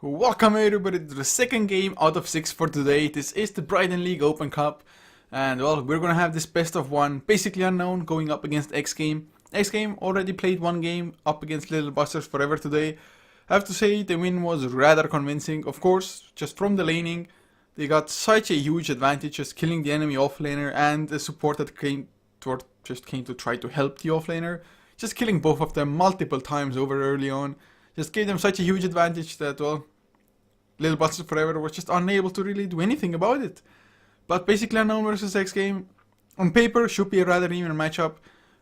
Welcome everybody to the second game out of 6 for today. This is the Bridon League Open Cup. And well, we're gonna have this best of one, basically unknown, going up against xGame. xGame already played one game up against Little Busters Forever today. I have to say the win was rather convincing. Of course, just from the laning, they got such a huge advantage, just killing the enemy offlaner and the support that came to try to help the offlaner. Just killing both of them multiple times over early on. Just gave them such a huge advantage that, well, Little Busters Forever was just unable to really do anything about it. But basically Unknown versus xGame, on paper, should be a rather even matchup.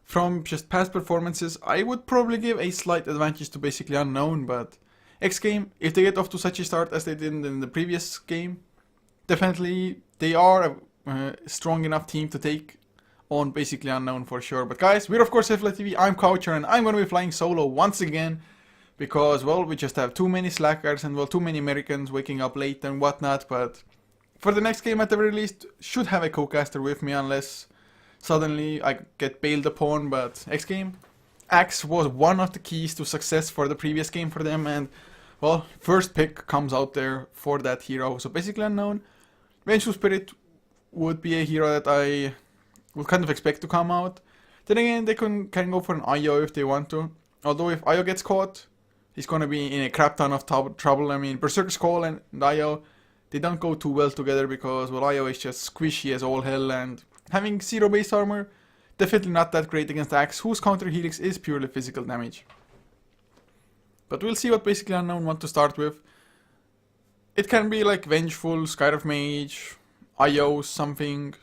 From just past performances, I would probably give a slight advantage to basically Unknown, but xGame, if they get off to such a start as they did in the previous game, definitely they are a strong enough team to take on basically Unknown for sure. But guys, we're of course HeflaTV, I'm Coucher, and I'm going to be flying solo once again. Because, well, we just have too many slackers and, well, too many Americans waking up late and whatnot. But for the next game, at the very least, should have a co-caster with me unless suddenly I get bailed upon. But xGame, Axe was one of the keys to success for the previous game for them. And, well, first pick comes out there for that hero. So basically Unknown. Vengeful Spirit would be a hero that I would kind of expect to come out. Then again, they can go for an IO if they want to. Although if IO gets caught, he's going to be in a crap ton of trouble. I mean, Berserker's Call and IO, they don't go too well together because, well, IO is just squishy as all hell, and having 0 base armor, definitely not that great against Axe, whose counter helix is purely physical damage. But we'll see what basically Unknown want to start with. It can be like Vengeful, Skyriff Mage, IO, something.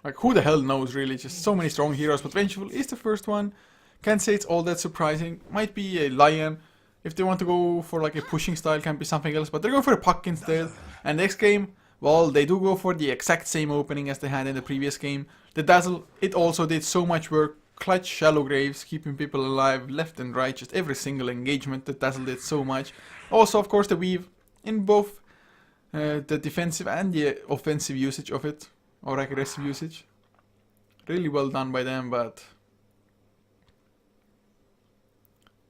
Like, who the hell knows, really? Just so many strong heroes, but Vengeful is the first one. Can't say it's all that surprising. Might be a Lion. If they want to go for like a pushing style, can be something else. But they're going for a Puck instead. And next game, well, they do go for the exact same opening as they had in the previous game. The Dazzle, it also did so much work. Clutch shallow graves, keeping people alive left and right. Just every single engagement, the Dazzle did so much. Also, of course, the Weave in both the defensive and the offensive usage of it. Or aggressive usage. Really well done by them, but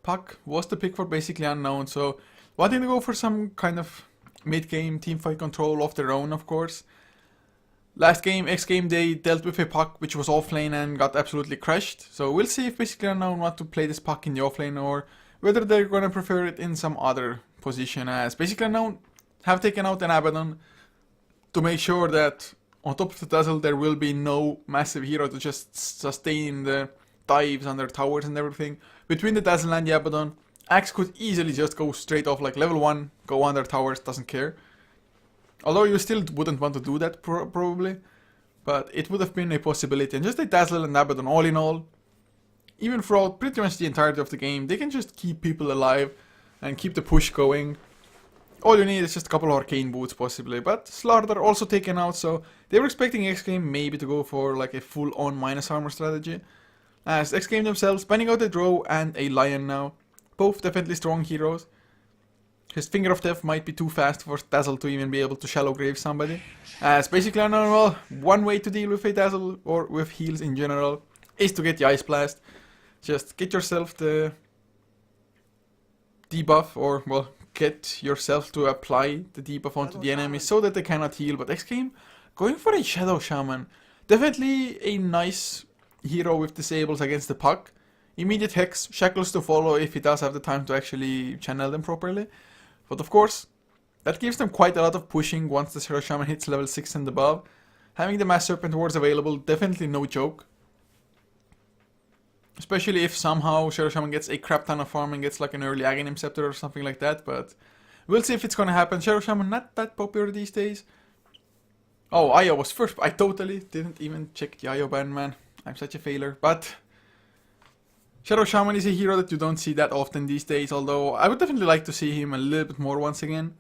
Puck was the pick for basically Unknown, so wanting to go for some kind of mid-game teamfight control of their own, of course. Last game, xGame, they dealt with a Puck which was offlane and got absolutely crushed. So we'll see if basically Unknown want to play this Puck in the offlane or whether they're gonna prefer it in some other position, as basically Unknown have taken out an Abaddon to make sure that on top of the Dazzle there will be no massive hero to just sustain the dives under towers and everything. Between the Dazzle and the Abaddon, Axe could easily just go straight off like level 1, go under towers, doesn't care. Although you still wouldn't want to do that probably, but it would have been a possibility. And just a Dazzle and Abaddon all in all, even throughout pretty much the entirety of the game, they can just keep people alive and keep the push going. All you need is just a couple of Arcane Boots possibly, but Slaughter also taken out, so they were expecting xGame maybe to go for like a full-on minus armor strategy. As xGame themselves, banning out a Drow and a Lion now. Both definitely strong heroes. His Finger of Death might be too fast for Dazzle to even be able to shallow grave somebody. As basically, well, one way to deal with a Dazzle, or with heals in general, is to get the Ice Blast. Just get yourself the debuff, or, well, get yourself to apply the debuff onto the enemy so that they cannot heal. But xGame, going for a Shadow Shaman. Definitely a nice hero with disables against the Puck. Immediate Hex, Shackles to follow if he does have the time to actually channel them properly. But of course, that gives them quite a lot of pushing once the Shadow Shaman hits level 6 and above. Having the Mass Serpent Wards available, definitely no joke. Especially if somehow Shadow Shaman gets a crap ton of farm and gets like an early Aghanim Scepter or something like that. But we'll see if it's gonna happen. Shadow Shaman not that popular these days. Oh, IO was first. I totally didn't even check the IO ban, man. I'm such a failure, but Shadow Shaman is a hero that you don't see that often these days, although I would definitely like to see him a little bit more once again.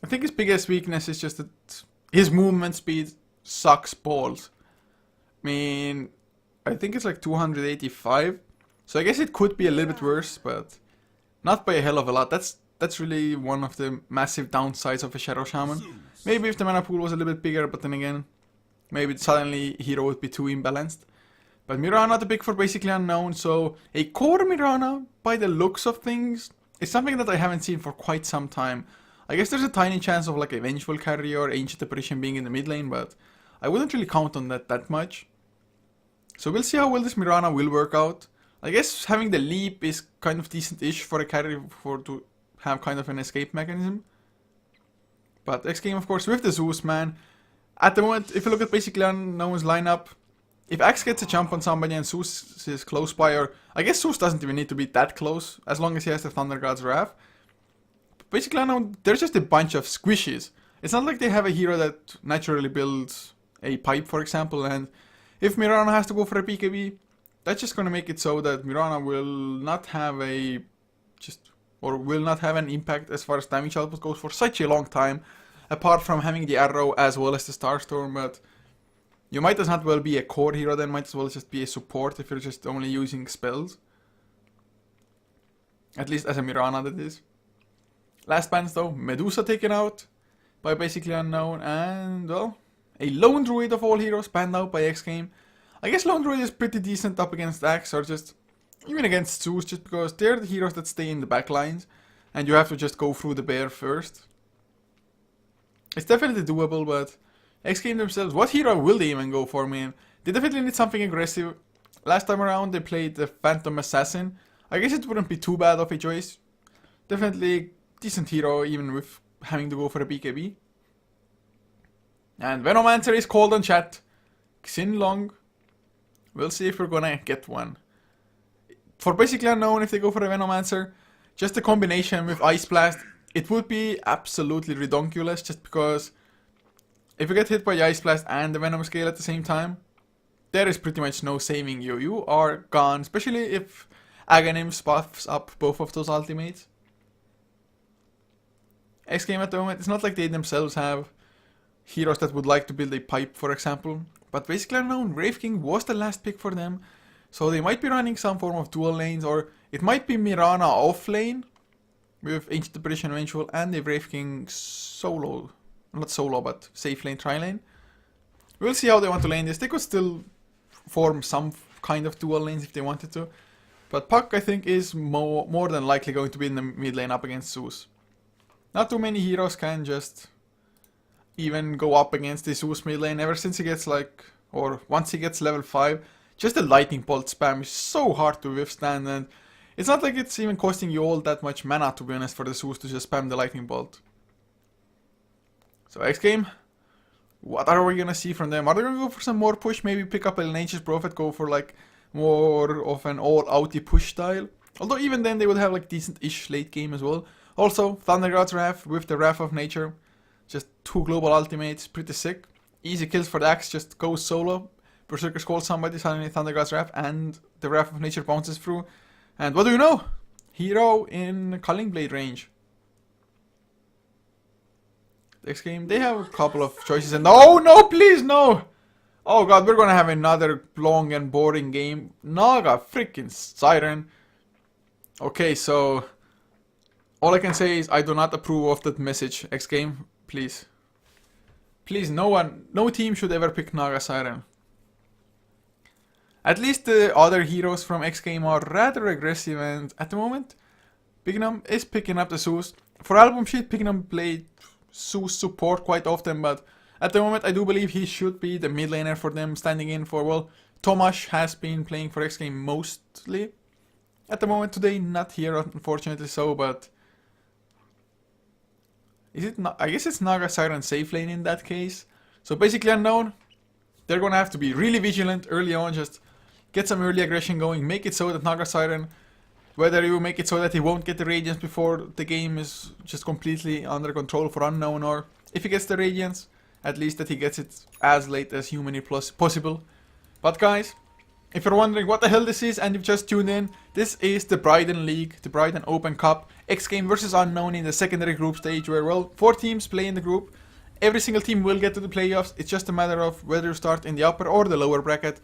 I think his biggest weakness is just that his movement speed sucks balls. I mean, I think it's like 285, so I guess it could be a little bit worse, but not by a hell of a lot. That's really one of the massive downsides of a Shadow Shaman. Maybe if the mana pool was a little bit bigger, but then again, maybe suddenly hero would be too imbalanced. But Mirana the pick for basically Unknown, so a core Mirana, by the looks of things, it's something that I haven't seen for quite some time. I guess there's a tiny chance of like a Vengeful Carry or Ancient Apparition being in the mid lane, but I wouldn't really count on that much. So we'll see how well this Mirana will work out. I guess having the leap is kind of decent-ish for a carry to have kind of an escape mechanism. But xGame, of course, with the Zeus, man. At the moment, if you look at basically Unknown's lineup, if Axe gets a jump on somebody and Zeus is close by, or I guess Zeus doesn't even need to be that close, as long as he has the Thunder God's Wrath. But basically, Unknown, there's just a bunch of squishes. It's not like they have a hero that naturally builds a pipe, for example, and if Mirana has to go for a BKB, that's just going to make it so that Mirana will not have will not have an impact as far as damage output goes for such a long time, apart from having the arrow as well as the Starstorm. But you might as not well be a core hero, then might as well just be a support if you're just only using spells. At least as a Mirana, that is. Last bans though, Medusa taken out by basically Unknown, and well, a Lone Druid of all heroes banned out by xGame. I guess Lone Druid is pretty decent up against Axe, or just even against Zeus, just because they're the heroes that stay in the back lines, and you have to just go through the bear first. It's definitely doable, but xGame themselves, what hero will they even go for, man? They definitely need something aggressive. Last time around they played the Phantom Assassin. I guess it wouldn't be too bad of a choice. Definitely decent hero, even with having to go for a BKB. And Venomancer is called on chat. Xinlong. We'll see if we're gonna get one. For basically Unknown, if they go for a Venomancer, just a combination with Ice Blast, it would be absolutely redonkulous, just because if you get hit by the Ice Blast and the Venom Scale at the same time, there is pretty much no saving you. You are gone, especially if Aghanim buffs up both of those ultimates. xGame at the moment, it's not like they themselves have heroes that would like to build a pipe, for example. But basically Unknown, Wraith King was the last pick for them. So they might be running some form of dual lanes, or it might be Mirana off lane with Ancient Apparition Vengeful and a Wraith King solo. Not solo, but safe lane, tri lane. We'll see how they want to lane this. They could still form some kind of dual lanes if they wanted to. But Puck, I think, is more than likely going to be in the mid lane up against Zeus. Not too many heroes can just even go up against the Zeus mid lane ever since he gets once he gets level 5. Just the lightning bolt spam is so hard to withstand, and it's not like it's even costing you all that much mana, to be honest, for the Zeus to just spam the lightning bolt. So xGame, what are we gonna see from them? Are they gonna go for some more push? Maybe pick up a Nature's Prophet, go for like more of an all-outy push style? Although even then they would have like decent-ish late game as well. Also, Thunder God's Wrath with the Wrath of Nature. Just 2 global ultimates, pretty sick. Easy kills for the Axe, just goes solo. Berserker's Call somebody, suddenly Thunder God's Wrath, and the Wrath of Nature bounces through. And what do you know? Hero in Culling Blade range. Next game, they have a couple of choices, and no, please, no! Oh god, we're gonna have another long and boring game. Naga freaking Siren. Okay, so all I can say is I do not approve of that message. xGame, please. Please, no team should ever pick Naga Siren. At least the other heroes from xGame are rather aggressive, and at the moment, Pignum is picking up the Zeus. For album sheet, Pignum played Zeus support quite often, but at the moment I do believe he should be the mid laner for them, standing in for, well, Tomash has been playing for xGame mostly. At the moment today, not here unfortunately so, but is it not? I guess it's Naga Siren safe lane in that case. So basically Unknown, they're gonna have to be really vigilant early on, just get some early aggression going, make it so that Naga Siren, whether you make it so that he won't get the Radiance before the game is just completely under control for Unknown, or if he gets the Radiance, at least that he gets it as late as humanly possible. But guys, if you're wondering what the hell this is and you've just tuned in, this is the Bridon League, the Bridon Open Cup, xGame versus Unknown in the secondary group stage, where, well, 4 teams play in the group. Every single team will get to the playoffs. It's just a matter of whether you start in the upper or the lower bracket.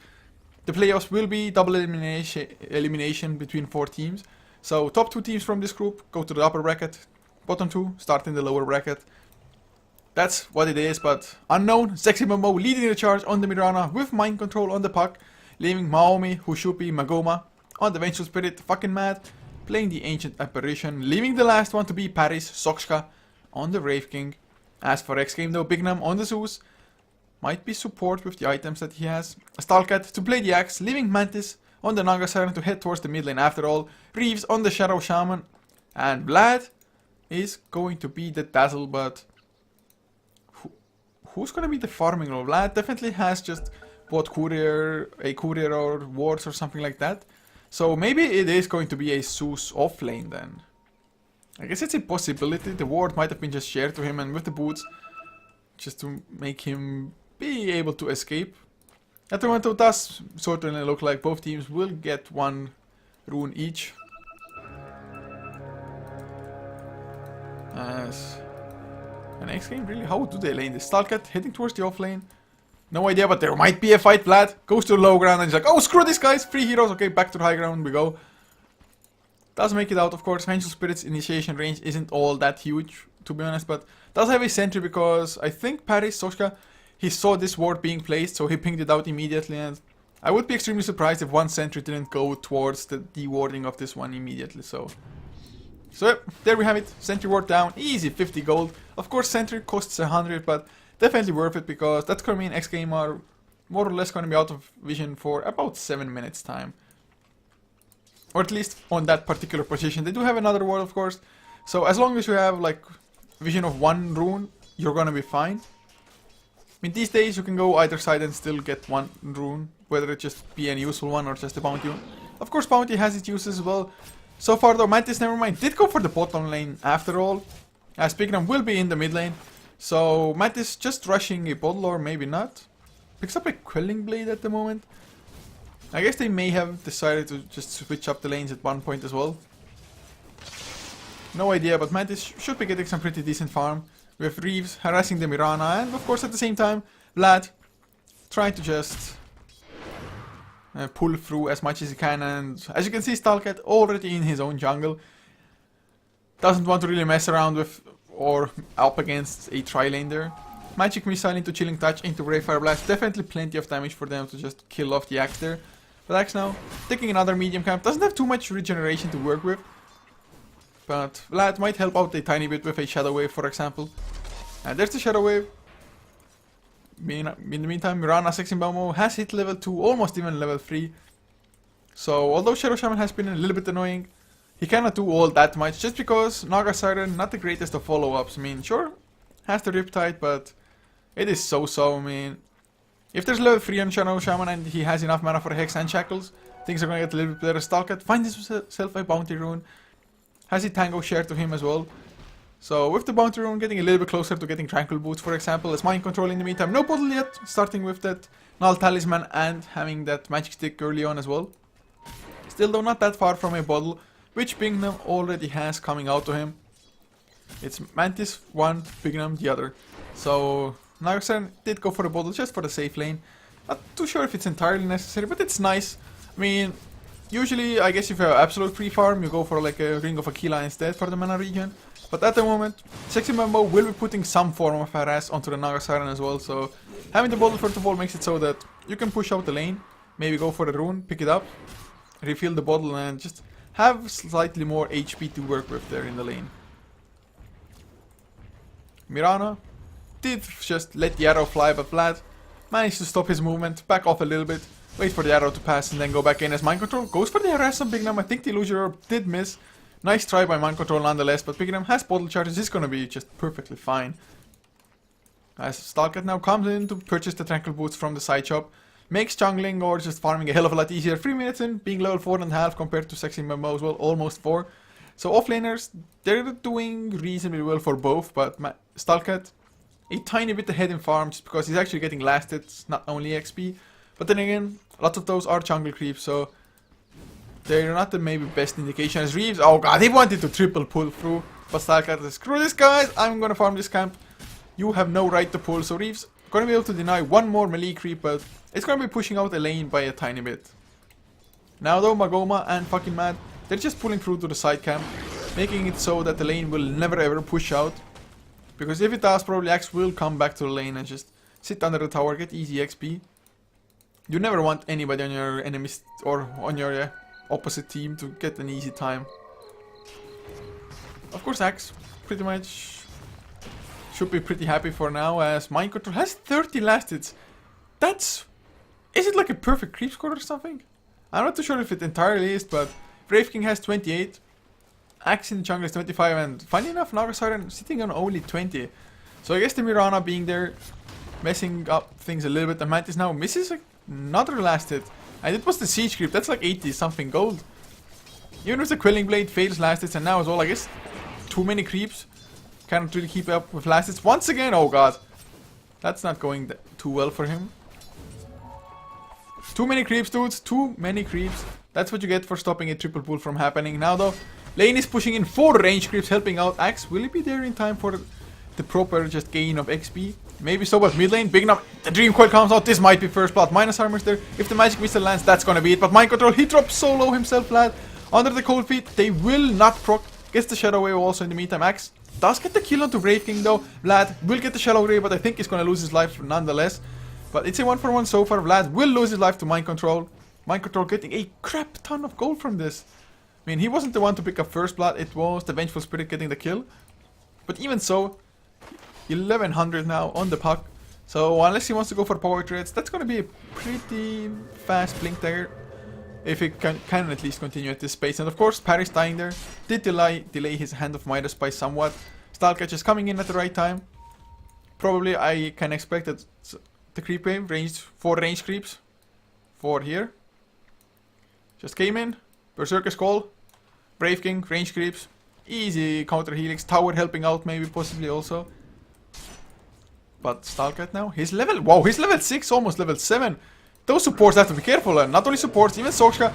The playoffs will be double elimination between 4 teams. So top 2 teams from this group go to the upper bracket. Bottom 2 start in the lower bracket. That's what it is, but Unknown, Sexy Momo leading the charge on the Mirana with mind control on the Puck, leaving Maomi, who should be Magoma, on the Vengeful Spirit, fucking mad. playing the Ancient Apparition, leaving the last one to be Paris Soxka on the Wraith King. As for xGame though, Bignam on the Zeus might be support with the items that he has. Stalkat to play the Axe, leaving Mantis on the Naga Siren to head towards the mid lane after all. Reeves on the Shadow Shaman, and Vlad is going to be the Dazzle, but who's going to be the farming role? Vlad definitely has just bought a courier or wards or something like that. So maybe it is going to be a Zeus off lane then. I guess it's a possibility. The ward might have been just shared to him, and with the boots, just to make him be able to escape. At the moment it does certainly look like both teams will get one rune each. As an xGame, really? How do they lane this? Stalkat heading towards the off lane. No idea, but there might be a fight. Vlad goes to the low ground and he's like, oh, screw this, guys. 3 heroes. Okay, back to the high ground we go. Does make it out, of course. Vengeful Spirit's initiation range isn't all that huge, to be honest, but does have a sentry because I think Paris Soxka, he saw this ward being placed, so he pinged it out immediately, and I would be extremely surprised if one sentry didn't go towards the dewarding of this one immediately, so there we have it. Sentry ward down, easy 50 gold. Of course, sentry costs 100, but definitely worth it because that's gonna mean xGame are more or less gonna be out of vision for about 7 minutes time. Or at least on that particular position. They do have another ward, of course, so as long as you have like vision of one rune, you're gonna be fine. I mean, these days you can go either side and still get one rune, whether it just be an useful one or just a bounty one. Of course, bounty has its uses as well. So far though, Mantis, never mind, did go for the bottom lane after all, as Bignam will be in the mid lane. So Mantis just rushing a bottle, or maybe not. Picks up a Quelling Blade at the moment. I guess they may have decided to just switch up the lanes at one point as well. No idea, but Mantis should be getting some pretty decent farm. With Reeves harassing the Mirana, and of course at the same time, Vlad trying to just pull through as much as he can, and as you can see, Stalkat already in his own jungle. Doesn't want to really mess around with or up against a tri-lane there. Magic Missile into Chilling Touch into Ray Fire Blast, definitely plenty of damage for them to just kill off the Axe there. But Axe now, taking another medium camp, doesn't have too much regeneration to work with. But Vlad might help out a tiny bit with a Shadow Wave, for example. And there's the Shadow Wave. In the meantime, Mirana Sexy has hit level 2, almost even level 3. So, although Shadow Shaman has been a little bit annoying, he cannot do all that much, just because Naga Siren, not the greatest of follow-ups. I mean, sure, has the Riptide, but it is so-so. I mean, if there's level 3 on Shadow Shaman and he has enough mana for Hex and Shackles, things are going to get a little bit better. Stalkat finds himself a Bounty Rune. Has a Tango shared to him as well. So with the Bounty Rune getting a little bit closer to getting Tranquil Boots, for example, as Mind Control in the meantime. No bottle yet, starting with that Null Talisman and having that Magic Stick early on as well. Still though not that far from a bottle, which Bignam already has coming out to him. It's Mantis one, Bignam the other. So Nagasan did go for a bottle just for the safe lane. Not too sure if it's entirely necessary, but it's nice. I mean, usually, I guess if you have absolute free farm, you go for like a Ring of Aquila instead for the mana regen. But at the moment, Sexy Mambo will be putting some form of harass onto the Naga Siren as well. So having the bottle first of all makes it so that you can push out the lane, maybe go for the rune, pick it up, refill the bottle, and just have slightly more HP to work with there in the lane. Mirana did just let the arrow fly, but Vlad managed to stop his movement, back off a little bit, wait for the arrow to pass, and then go back in as Mind Control goes for the harass on Bignam. I think the Illusion Orb did miss. Nice try by Mind Control nonetheless, but Bignam has bottle charges, he's gonna be just perfectly fine. As Stalkat now comes in to purchase the Tranquil Boots from the side shop, makes jungling or just farming a hell of a lot easier. 3 minutes in, being level 4.5 compared to Sexy Mambo as well, almost 4. So offlaners, they're doing reasonably well for both, but Stalkat a tiny bit ahead in farm just because he's actually getting lasted, not only XP. But then again, lots of those are jungle creeps, so they're not the maybe best indication. As Reeves, oh god, he wanted to triple pull through, but Stalkat says, screw this guys, I'm gonna farm this camp. You have no right to pull, so Reeves gonna be able to deny one more melee creep, but it's gonna be pushing out the lane by a tiny bit. Now though, Magoma and fucking Mad, they're just pulling through to the side camp, making it so that the lane will never ever push out. Because if it does, probably Axe will come back to the lane and just sit under the tower, get easy XP. You never want anybody on your enemies or on your opposite team to get an easy time. Of course, Axe pretty much should be pretty happy for now, as Mind Control has 30 last hits. That's... Is it like a perfect creep score or something? I'm not too sure if it entirely is, but Brave King has 28. Axe in the jungle is 25, and funny enough, Naga Siren sitting on only 20. So I guess the Mirana being there, messing up things a little bit. The Mantis now misses another last hit. And it was the Siege Creep, that's like 80 something gold. Even with the Quelling Blade, fails last hits, and now as well, I guess, too many creeps. Cannot really keep up with last hits. Once again, oh god. That's not going too well for him. Too many creeps, dudes. Too many creeps. That's what you get for stopping a triple pull from happening. Now though, Lane is pushing in 4 range creeps, helping out Axe. Will he be there in time for the proper just gain of XP? Maybe so, but mid lane, big enough. The Dream Coil comes out. This might be first blood. Minus armor's there. If the magic missile lands, that's gonna be it. But Mind Control, he drops so low himself, Vlad. Under the cold feet, they will not proc. Gets the Shadow Wave also in the meantime. Axe does get the kill onto Brave King though. Vlad will get the Shadow Wave, but I think he's gonna lose his life nonetheless. But it's a 1-for-1 so far. Vlad will lose his life to Mind Control. Mind Control getting a crap ton of gold from this. I mean, he wasn't the one to pick up first blood. It was the Vengeful Spirit getting the kill. But even so, 1100 now on the puck. So unless he wants to go for power trades, that's going to be a pretty fast blink there. If he can at least continue at this pace. And of course, Paris dying there did delay his Hand of Midas by somewhat. Stalkatch is coming in at the right time. Probably I can expect that the creep wave, ranged 4 range creeps. 4 here. Just came in. Berserker's Call. Brave King, range creeps. Easy counter helix. Tower helping out maybe, possibly also. But Stalkatch now, his level, wow, he's level 6, almost level 7. Those supports have to be careful, and not only supports, even Sorska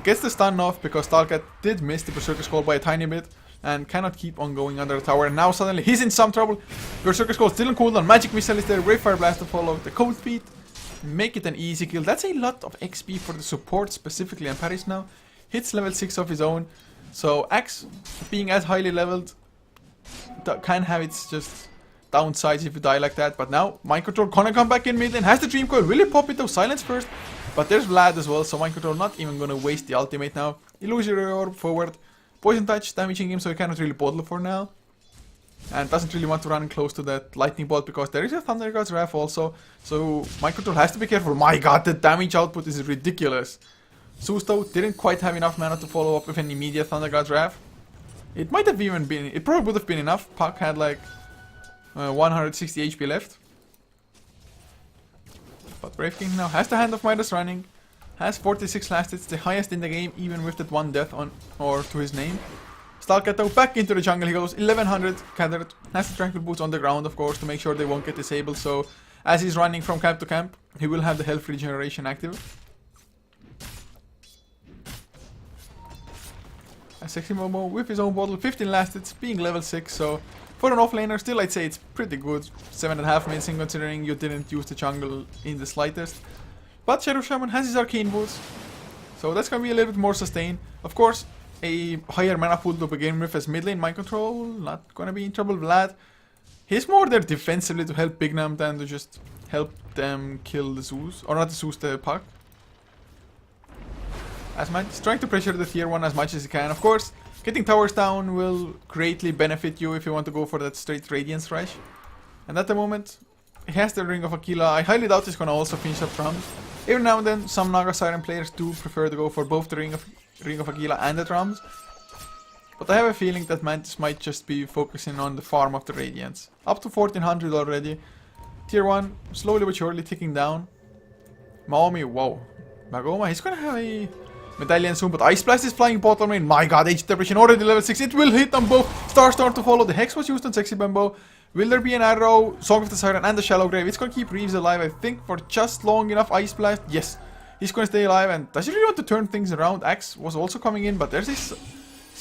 gets the stun off because Stalkatch did miss the Berserker's Call by a tiny bit and cannot keep on going under the tower. And now suddenly he's in some trouble. Berserker's Call still on cooldown, Magic Missile is there, Ray Fire Blast to follow, the Cold Feet, make it an easy kill. That's a lot of XP for the support specifically, and Paris now hits level 6 of his own. So Axe, being as highly leveled, can have its just downsides if you die like that. But now, Mind Control gonna come back in mid lane, has the Dream Coil, will he pop it though? Silence first. But there's Vlad as well, so Mind Control not even gonna waste the ultimate now. Illusory Orb forward, Poison Touch damaging him, so he cannot really bottle for now. And doesn't really want to run close to that Lightning Bolt because there is a Thunder God's Wrath also. So Mind Control has to be careful. My god, the damage output is ridiculous. Susto didn't quite have enough mana to follow up with an immediate Thunder God's Wrath. It might have even been, it probably would have been enough. Puck had like 160 HP left. But Brave King now has the Hand of Midas running. Has 46 last hits, the highest in the game, even with that 1 death on or to his name. Stalkatch though back into the jungle, he goes 1100 gathered. Has the Tranquil Boots on the ground, of course, to make sure they won't get disabled. So as he's running from camp to camp, he will have the health regeneration active. A sexy Momo with his own bottle, 15 last hits, being level 6, so for an offlaner, still I'd say it's pretty good. 7.5 mincing considering you didn't use the jungle in the slightest. But Shadow Shaman has his Arcane Boots, so that's gonna be a little bit more sustained. Of course, a higher mana pool to begin with as mid lane. Mind Control, not gonna be in trouble. Vlad, he's more there defensively to help Big Nam than to just help them kill the Zeus, or not the Zeus, the Puck. As much, he's trying to pressure the tier 1 as much as he can. Of course, getting towers down will greatly benefit you if you want to go for that straight Radiance Rush. And at the moment, he has the Ring of Aquila. I highly doubt he's gonna also finish up drums. Every now and then, some Naga Siren players do prefer to go for both the Ring of Aquila and the drums. But I have a feeling that Mantis might just be focusing on the farm of the Radiance. Up to 1400 already. Tier 1, slowly but surely ticking down. Maomi, wow. Magoma, he's gonna have a Medallion soon, but Ice Blast is flying bottom lane. My god, Age Depression already level 6. It will hit on both. Starstorm to follow. The Hex was used on Sexy Bambo. Will there be an arrow? Song of the Siren and the Shallow Grave. It's gonna keep Reeves alive, I think, for just long enough. Ice Blast, yes. He's gonna stay alive, and does he really want to turn things around? Axe was also coming in, but there's this...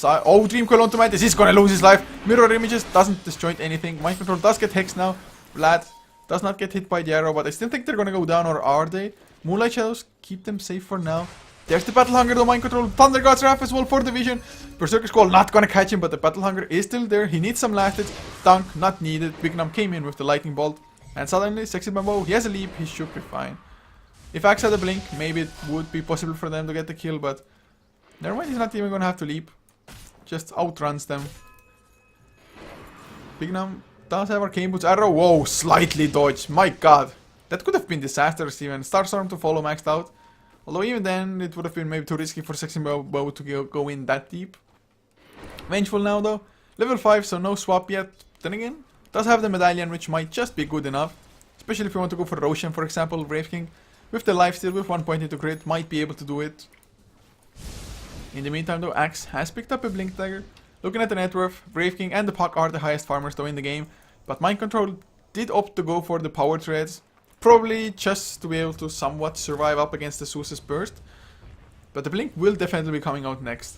Oh, Dream Coil onto Mantis. He's gonna lose his life. Mirror Images doesn't disjoint anything. Mind Control does get Hex now. Vlad does not get hit by the arrow, but I still think they're gonna go down, or are they? Moonlight Shadows, keep them safe for now. There's the Battle Hunger, though. Mind Control, Thunder God's Wrath as well for the vision. Berserker's Call not gonna catch him, but the Battle Hunger is still there. He needs some last hits. Dunk, not needed. Big Nam came in with the Lightning Bolt. And suddenly, Sexy Bambo, he has a leap, he should be fine. If Axe had a blink, maybe it would be possible for them to get the kill, but never mind, he's not even gonna have to leap. Just outruns them. Bignum does have Arcane Boots. Arrow, whoa, slightly dodged. My god. That could have been disastrous even. Starstorm to follow maxed out. Although even then, it would have been maybe too risky for Sexy Bow to go in that deep. Vengeful now though. Level 5, so no swap yet. Then again, does have the medallion, which might just be good enough. Especially if you want to go for Roshan, for example, Brave King. With the lifesteal, with 1 point into crit, might be able to do it. In the meantime though, Axe has picked up a Blink Dagger. Looking at the net worth, Brave King and the Puck are the highest farmers though in the game. But Mind Control did opt to go for the Power Treads. Probably just to be able to somewhat survive up against the Zeus's Burst. But the Blink will definitely be coming out next.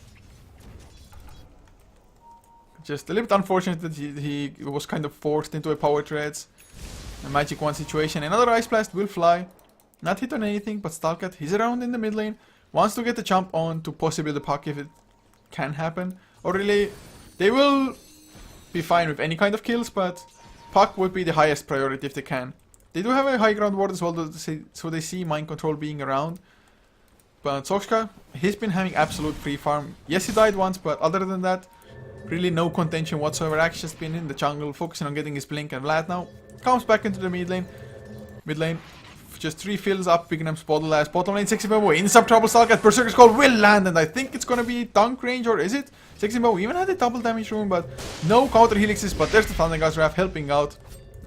Just a little bit unfortunate that he was kind of forced into a Power Treads. A Magic 1 situation. Another Ice Blast will fly. Not hit on anything, but Stalkat, he's around in the mid lane. Wants to get the jump on to possibly the Puck if it can happen. Or really, they will be fine with any kind of kills, but Puck would be the highest priority if they can. They do have a high ground ward as well, so they see Mind Control being around. But Soxka, he's been having absolute free farm. Yes, he died once, but other than that, really no contention whatsoever. Axe just been in the jungle, focusing on getting his Blink, and Vlad now comes back into the mid lane. Just 3 fills up, Bignum's bottle as bottom lane. Sexy Bow in some trouble. Stalkat Berserker's Call will land, and I think it's gonna be dunk range, or is it? Sexy Bow even had a double damage rune, but no counter helixes. But there's the Thunder God's Wrath helping out,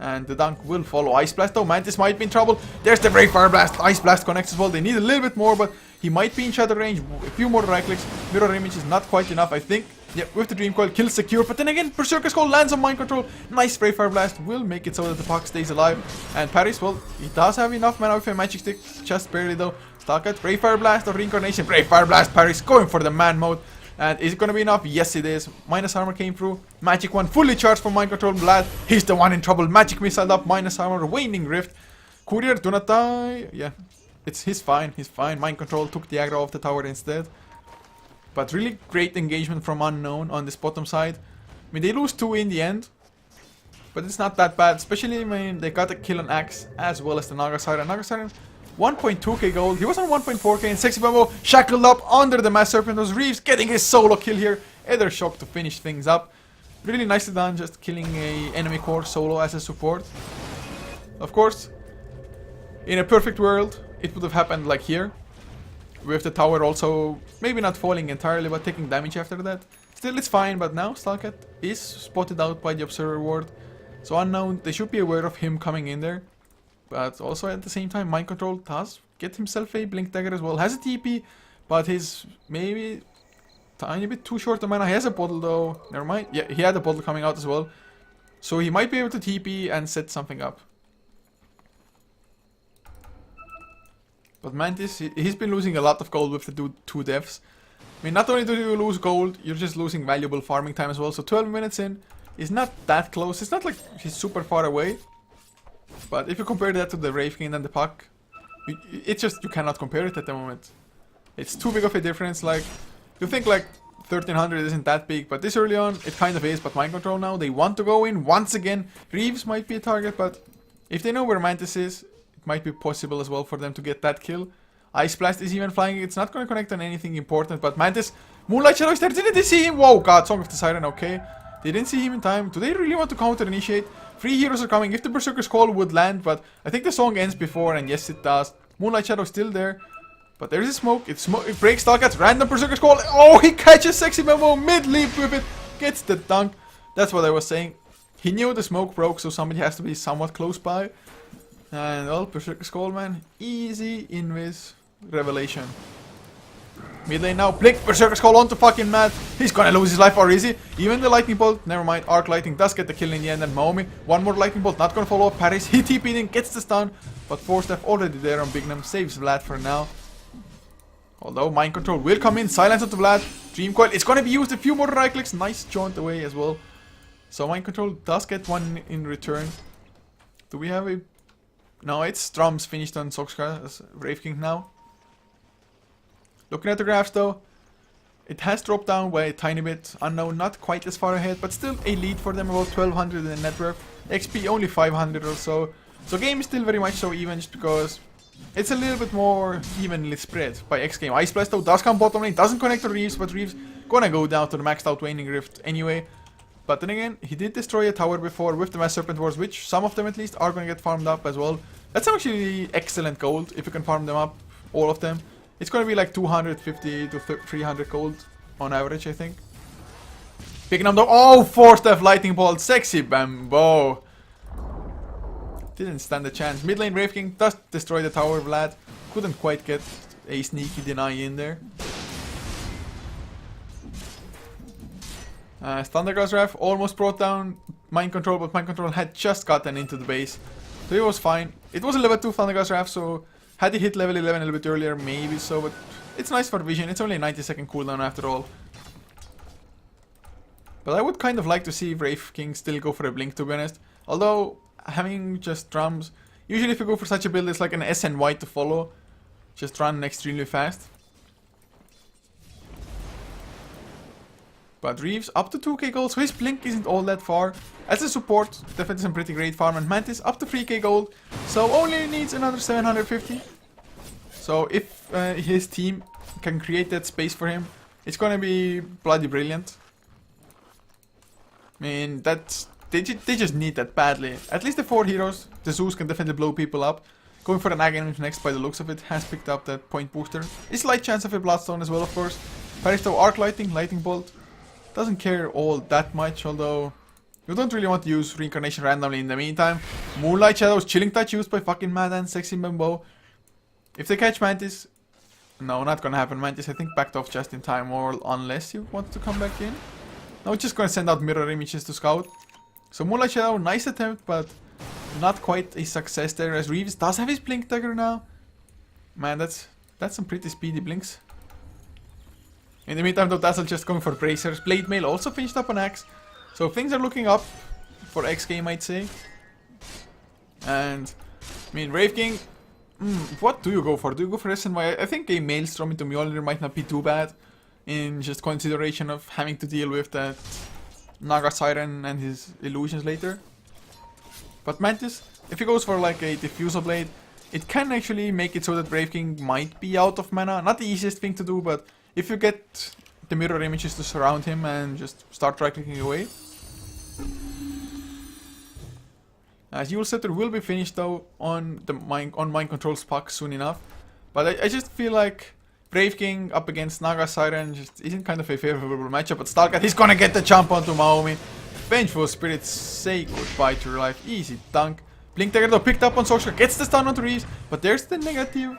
and the dunk will follow. Ice Blast though, Mantis might be in trouble. There's the Brave Fire Blast. Ice Blast connects as well. They need a little bit more, but he might be in shadow range. A few more right clicks. Mirror image is not quite enough, I think. Yeah, with the Dream Coil, kill secure, but then again, Berserker's Call lands on Mind Control. Nice Brave Fire Blast will make it so that the Puck stays alive. And Paris, well, he does have enough mana with a Magic Stick, just barely though. Stalkat, Brave Fire Blast or Reincarnation. Brave Fire Blast, Paris going for the man mode. And is it gonna be enough? Yes, it is. Minus armor came through. Magic 1 fully charged for Mind Control. Vlad, he's the one in trouble. Magic Missile up, minus armor, Waning Rift. Courier, do not die. Yeah, he's fine, he's fine. Mind Control took the aggro off the tower instead. But really great engagement from Unknown on this bottom side. I mean, they lose 2 in the end, but it's not that bad. Especially when they got a kill on Axe as well as the Naga Siren. Naga Siren, 1.2k gold. He was on 1.4k, and Sexy Bumbo shackled up under the Mass Serpent. Was Reeves getting his solo kill here. Ether Shock to finish things up. Really nicely done, just killing a enemy core solo as a support. Of course, in a perfect world, it would have happened like here, with the tower also maybe not falling entirely, but taking damage after that. Still, it's fine, but now Stalkat is spotted out by the Observer Ward. So Unknown, they should be aware of him coming in there. But also at the same time, Mind Control does get himself a Blink Dagger as well. Has a TP, but he's maybe tiny bit too short of mana. He has a bottle though. Never mind. Yeah, he had a bottle coming out as well. So he might be able to TP and set something up. But Mantis, he's been losing a lot of gold with the 2 deaths. I mean, not only do you lose gold, you're just losing valuable farming time as well. So 12 minutes in is not that close. It's not like he's super far away. But if you compare that to the Brave King and the Puck, it's just, you cannot compare it at the moment. It's too big of a difference. Like, you think like 1300 isn't that big, but this early on, it kind of is. But Mind Control now, they want to go in once again. Reeves might be a target, but if they know where Mantis is, it might be possible as well for them to get that kill. Ice Blast is even flying. It's not going to connect on anything important, but Mantis, Moonlight Shadow is there. Didn't they see him? Whoa, God, Song of the Siren, okay. They didn't see him in time. Do they really want to counter-initiate? 3 heroes are coming. If the Berserker's Call would land, but I think the song ends before, and yes, it does. Moonlight Shadow still there, but there's a smoke. It breaks Stalkat's random Berserker's Call. Oh, he catches Sexy Memo mid-leap with it. Gets the dunk. That's what I was saying. He knew the smoke broke, so somebody has to be somewhat close by. And well, Berserker's Call, man. Easy invis revelation. Mid lane now. Blink. Berserker's Call onto fucking Matt. He's gonna lose his life, or is he? Even the Lightning Bolt. Never mind. Arc Lightning does get the kill in the end. And Maomi. One more Lightning Bolt. Not gonna follow up. Paris. He TP'd in. Gets the stun. But 4-step already there on Bignum. Saves Vlad for now. Although Mind Control will come in. Silence onto Vlad. Dream Coil. It's gonna be used. A few more right clicks. Nice jaunt away as well. So Mind Control does get one in return. Do we have a... No, it's Strums finished on Soxka as Brave King now. Looking at the graphs though, it has dropped down by a tiny bit. Unknown not quite as far ahead, but still a lead for them, about 1200 in net worth. XP only 500 or so. So game is still very much so even, just because it's a little bit more evenly spread by xGame. Ice Blast though does come bottom lane, doesn't connect to Reeves, but Reeves gonna go down to the maxed out Waning Rift anyway. But then again, he did destroy a tower before with the Mass Serpent Wars, which some of them at least are going to get farmed up as well. That's actually excellent gold if you can farm them up, all of them. It's going to be like 250 to 300 gold on average, I think. Picking up the... Oh, 4-step lightning bolt, sexy bambo. Didn't stand a chance. Mid lane Wraith King does destroy the tower, Vlad. Couldn't quite get a sneaky deny in there. Thunderglass Wrath almost brought down Mind Control, but Mind Control had just gotten into the base. So it was fine. It was a level 2 Thunderglass Wrath, so had he hit level 11 a little bit earlier, maybe so, but it's nice for vision. It's only a 90-second cooldown after all. But I would kind of like to see Wraith King still go for a blink, to be honest. Although, having just drums, usually if you go for such a build, it's like an SNY to follow. Just run extremely fast. But Reeves up to 2k gold, so his blink isn't all that far. As a support, definitely some pretty great farm. And Mantis up to 3k gold, so only needs another 750. So if his team can create that space for him, it's gonna be bloody brilliant. I mean, that's... They just need that badly. At least the 4 heroes, the Zeus can definitely blow people up. Going for an Aghanim next by the looks of it, has picked up that point booster. It's slight chance of a Bloodstone as well, of course. Paristo Arc Lighting, Lightning Bolt. Doesn't care all that much, although you don't really want to use Reincarnation randomly in the meantime. Moonlight Shadows, Chilling Touch used by fucking Madan, Sexy Bambo. If they catch Mantis... No, not gonna happen. Mantis, I think, backed off just in time, or unless you want to come back in. No, it's just gonna send out mirror images to scout. So Moonlight Shadow, nice attempt, but not quite a success there, as Reeves does have his Blink Dagger now. Man, that's some pretty speedy blinks. In the meantime, though, Dazzle just going for bracers. Blade Mail also finished up an axe. So things are looking up for xGame, I'd say. And, I mean, Wraith King, what do you go for? Do you go for SNY? I think a Maelstrom into Mjolnir might not be too bad, in just consideration of having to deal with that Naga Siren and his illusions later. But Mantis, if he goes for like a Diffusal Blade, it can actually make it so that Wraith King might be out of mana. Not the easiest thing to do, but if you get the mirror images to surround him and just start right-clicking away. As Yule Scepter will be finished though on the Mind Control's puck soon enough. But I just feel like Wraith King up against Naga Siren just isn't kind of a favorable matchup. But Stalkat, he's gonna get the jump onto Maomi. Vengeful Spirits, say goodbye to your life. Easy dunk. Blink Dagger though picked up on Soshka, gets the stun onto Reeves, but there's the negative.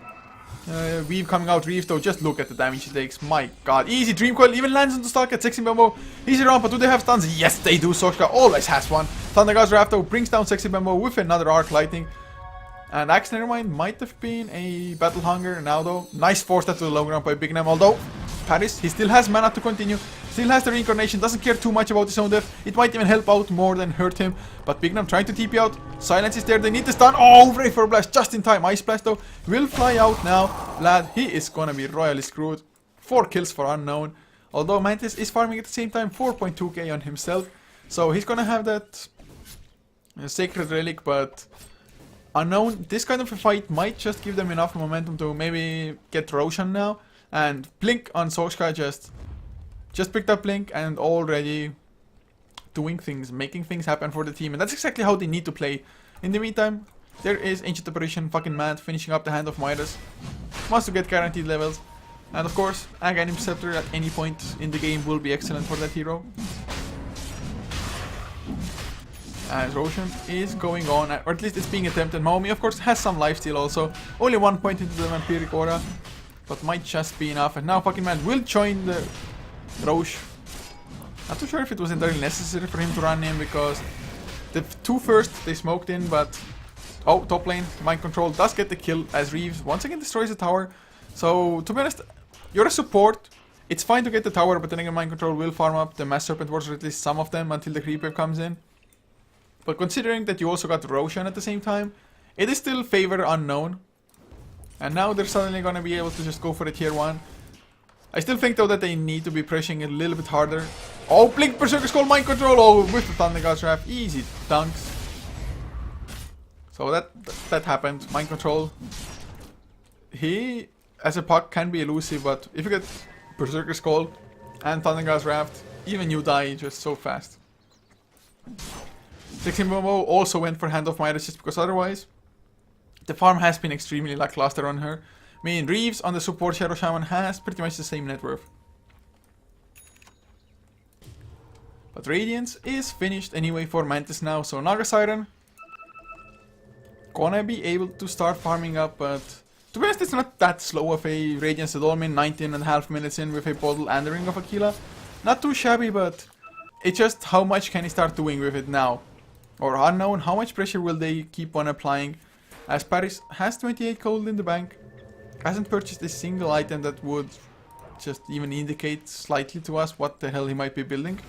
Weave coming out, Reeves though, just look at the damage he takes, my god. Easy Dream Coil, even lands into Stalkat, Sexy Bambo. Easy round, but do they have stuns? Yes, they do. Soshka always has one. Thunderglass Wrath though brings down Sexy Bambo with another Arc Lighting. And Axe Nevermind might have been a Battle Hunger now though. Nice force that to the low ground by Big Nam, although Paris, he still has mana to continue. Still has the Reincarnation, doesn't care too much about his own death. It might even help out more than hurt him. But Big Nam trying to TP out. Silence is there, they need the stun. Oh, Ray for Blast just in time. Ice Blast though will fly out now. Vlad, he is gonna be royally screwed. 4 kills for Unknown. Although Mantis is farming at the same time 4.2k on himself. So he's gonna have that Sacred Relic, but Unknown, this kind of a fight might just give them enough momentum to maybe get Roshan now. And Blink on Soshka just picked up Blink and already doing things, making things happen for the team. And that's exactly how they need to play. In the meantime, there is Ancient Apparition, fucking mad, finishing up the Hand of Midas. Wants to get guaranteed levels. And of course, Aghanim Scepter at any point in the game will be excellent for that hero. As Roshan is going on, or at least it's being attempted. Maomi, of course, has some lifesteal also. Only 1 point into the Vampiric Aura, but might just be enough. And now fucking man will join the Roche. Not too sure if it was entirely necessary for him to run in, because the 2 first they smoked in, but oh, top lane, Mind Control does get the kill as Reeves once again destroys the tower. So to be honest, you're a support. It's fine to get the tower, but then again Mind Control will farm up the Mass Serpent Wards, or at least some of them, until the creep wave comes in. But considering that you also got Roshan at the same time, it is still favor Unknown. And now they're suddenly gonna be able to just go for the tier 1. I still think though that they need to be pressing a little bit harder. Oh, Blink Berserker Skull Mind Control! Oh, with the Thunderglass Wrath, easy dunks. So that happened. Mind Control. He, as a puck, can be elusive, but if you get Berserker Skull and Thunderglass Wrath, even you die just so fast. xGame also went for Hand of Midas just because otherwise the farm has been extremely lackluster on her. I mean, Reeves on the support Shadow Shaman has pretty much the same net worth. But Radiance is finished anyway for Mantis now, so Naga Siren gonna be able to start farming up, but to be honest, it's not that slow of a Radiance at all. I mean, 19.5 minutes in with a bottle and the Ring of Aquila. Not too shabby, but it's just how much can he start doing with it now? Or unknown, how much pressure will they keep on applying? As Paris has 28 gold in the bank, hasn't purchased a single item that would just even indicate slightly to us what the hell he might be building.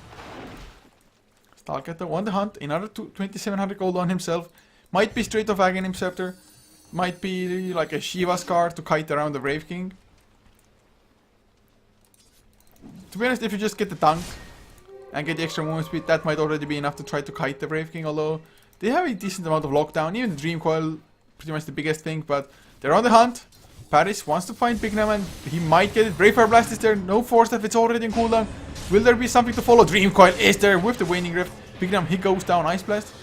Stalker on the hunt, another 2700 gold on himself. Might be straight off Aghanim Scepter. Might be like a Shiva Scar to kite around the Brave King. To be honest, if you just get the dunk and get the extra movement speed, that might already be enough to try to kite the Brave King, although they have a decent amount of lockdown. Even the Dream Coil, pretty much the biggest thing, but they're on the hunt. Paris wants to find Big Nam and he might get it. Brave Fire Blast is there, no Force Staff, it's already in cooldown. Will there be something to follow? Dream Coil is there with the Waning Rift. Big Nam, he goes down, Ice Blast.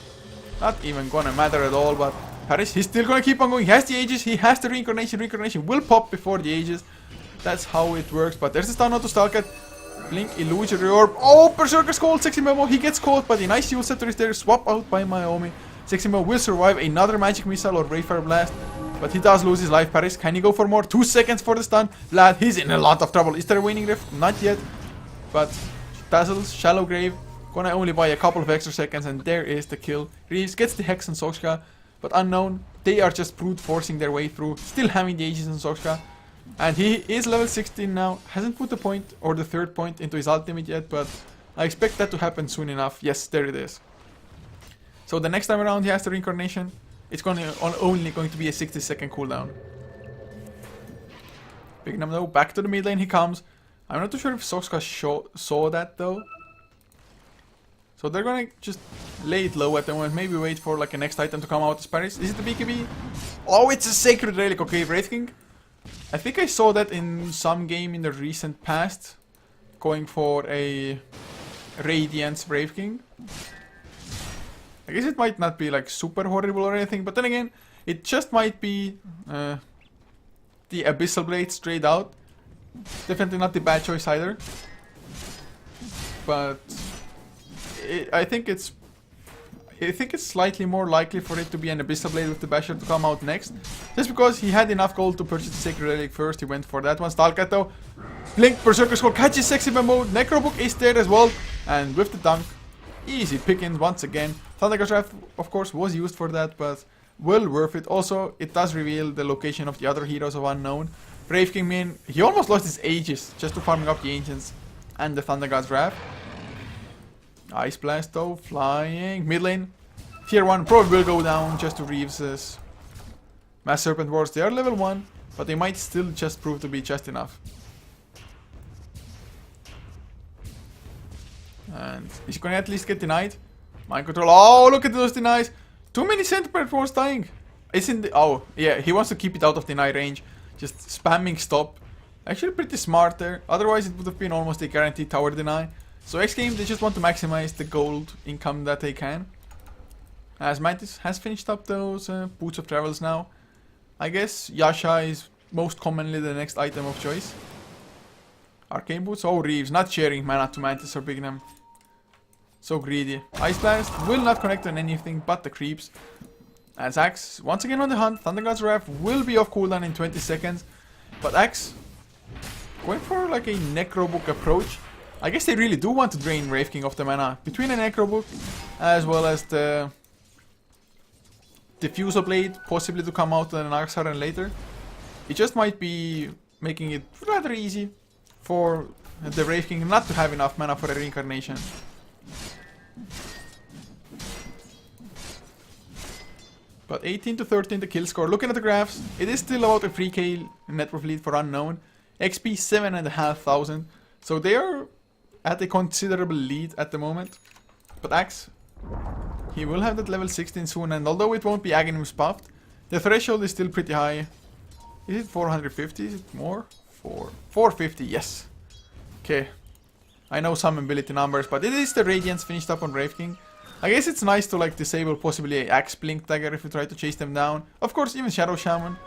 Not even gonna matter at all, but Paris, he's still gonna keep on going. He has the Aegis, he has the Reincarnation. Reincarnation will pop before the Aegis. That's how it works, but there's the stun out to Stalker. Blink, Illusory Orb. Oh, Berserker's Cold, Sexy Memo. He gets caught, but the nice Shield Scepter is there. Swap out by Naomi. Sexy Memo will survive another Magic Missile or Brave Fire Blast. But he does lose his life. Paris, can he go for more? 2 seconds for the stun. Lad, he's in a lot of trouble. Is there a Waning Rift? Not yet. But Dazzles, Shallow Grave. Gonna only buy a couple of extra seconds, and there is the kill. Reeves gets the Hex on Soxka, but unknown. They are just brute forcing their way through. Still having the Aegis on Soxka. And he is level 16 now. Hasn't put the point or the third point into his ultimate yet, but I expect that to happen soon enough. Yes, there it is. So the next time around he has the Reincarnation. It's only going to be a 60-second cooldown. Big Nam though, back to the mid lane he comes. I'm not too sure if Soxka saw that though. So they're gonna just lay it low at the moment. Maybe wait for like a next item to come out as Paris. Is it the BKB? Oh, it's a Sacred Relic. Okay, Wraith King. I think I saw that in some game in the recent past. Going for a Radiance Brave King. I guess it might not be like super horrible or anything, but then again, it just might be the Abyssal Blade straight out. Definitely not the bad choice either. But I think it's slightly more likely for it to be an Abyssal Blade with the Basher to come out next. Just because he had enough gold to purchase the Sacred Relic first, he went for that one. Stalkat though, Blink, Berserker Skull, catches Sexy Mode, Necrobook is there as well, and with the dunk, easy pickings once again. Thundergust Wrath, of course, was used for that, but well worth it. Also, it does reveal the location of the other heroes of Unknown. Brave King, man, he almost lost his Aegis just to farming up the Ancients and the Thundergod's Wrath. Ice Blast though, flying. Mid lane, tier 1 probably will go down just to Reeves's Mass Serpent Wars. They are level 1, but they might still just prove to be just enough. And he's gonna at least get denied. Mind Control, oh look at those denies. Too many Centipede Wars dying. It's in the, oh yeah, he wants to keep it out of deny range. Just spamming stop. Actually pretty smart there, otherwise it would have been almost a guaranteed tower deny. So xGame, they just want to maximize the gold income that they can. As Mantis has finished up those Boots of Travels now. I guess Yasha is most commonly the next item of choice. Arcane Boots, oh Reeves, not sharing mana to Mantis or Big Nam. So greedy. Ice Blast will not connect on anything but the creeps. As Axe, once again on the hunt, Thundergod's Wrath will be off cooldown in 20 seconds. But Axe, going for like a Necrobook approach. I guess they really do want to drain Wraith King of the mana between a Necrobook as well as the Diffusal Blade, possibly to come out on an Arc Siren later. It just might be making it rather easy for the Wraith King not to have enough mana for a Reincarnation. But 18 to 13 the kill score. Looking at the graphs, it is still about a 3k net worth lead for Unknown. XP 7,500. So they are at a considerable lead at the moment. But Axe, he will have that level 16 soon, and although it won't be Aghanim's buffed, the threshold is still pretty high. Is it 450? Is it more? 450, yes. Okay. I know some ability numbers, but it is the Radiance finished up on Brave King. I guess it's nice to like disable possibly a Axe Blink Dagger if you try to chase them down. Of course, even Shadow Shaman.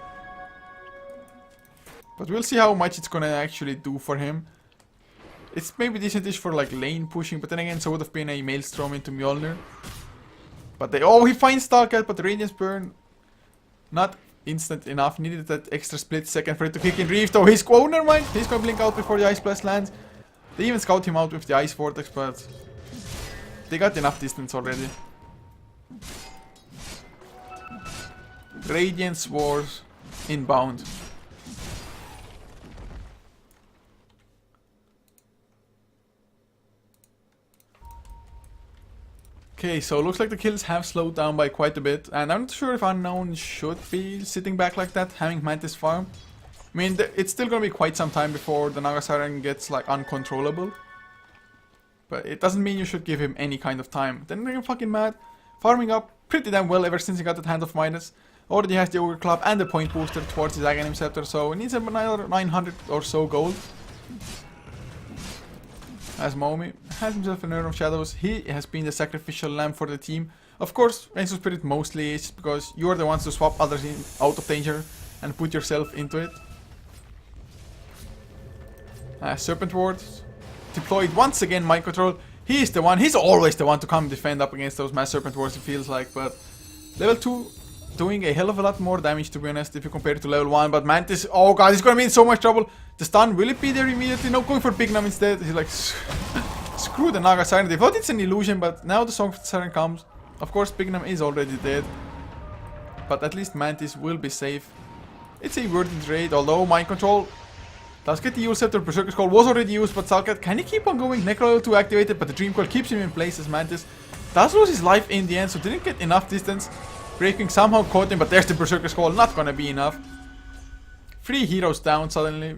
But we'll see how much it's gonna actually do for him. It's maybe decentish for like lane pushing, but then again, so would have been a Maelstrom into Mjolnir. But oh, he finds Stalker, but the Radiance Burn, not instant enough. Needed that extra split second for it to kick in Reef, though. Oh, never mind. He's gonna blink out before the Ice Blast lands. They even scout him out with the Ice Vortex, but they got enough distance already. Radiance Wars inbound. Okay, so looks like the kills have slowed down by quite a bit, and I'm not sure if Unknown should be sitting back like that, having Mantis farm. I mean, it's still gonna be quite some time before the Naga Siren gets like uncontrollable. But it doesn't mean you should give him any kind of time. Then they're fucking mad. Farming up pretty damn well ever since he got that Hand of Midas. Already has the Ogre Club and the point booster towards his Aghanim Scepter, so he needs another 900 or so gold. As Momi has himself an Urn of Shadows, he has been the sacrificial lamb for the team. Of course, Rainbow Spirit mostly is because you are the ones to swap others out of danger and put yourself into it. Serpent Ward deployed once again. Mind Control. He's the one. He's always the one to come defend up against those mass Serpent Wards. It feels like, but level 2 doing a hell of a lot more damage to be honest if you compare it to level 1. But Mantis, oh god, he's gonna be in so much trouble. The stun, will it be there immediately? No, going for Bignum instead. He's like, screw the Naga Siren. They thought it's an illusion, but now the Song of the Siren comes. Of course, Bignum is already dead, but at least Mantis will be safe. It's a worthy trade, although Mind Control does get the Eul Scepter. Berserker's Call was already used, but Salkat, can he keep on going? Necro 2 activated, but the Dream Coil keeps him in place as Mantis does lose his life in the end, so didn't get enough distance. Breaking somehow caught him, but there's the Berserker's Call, not gonna be enough. 3 heroes down suddenly,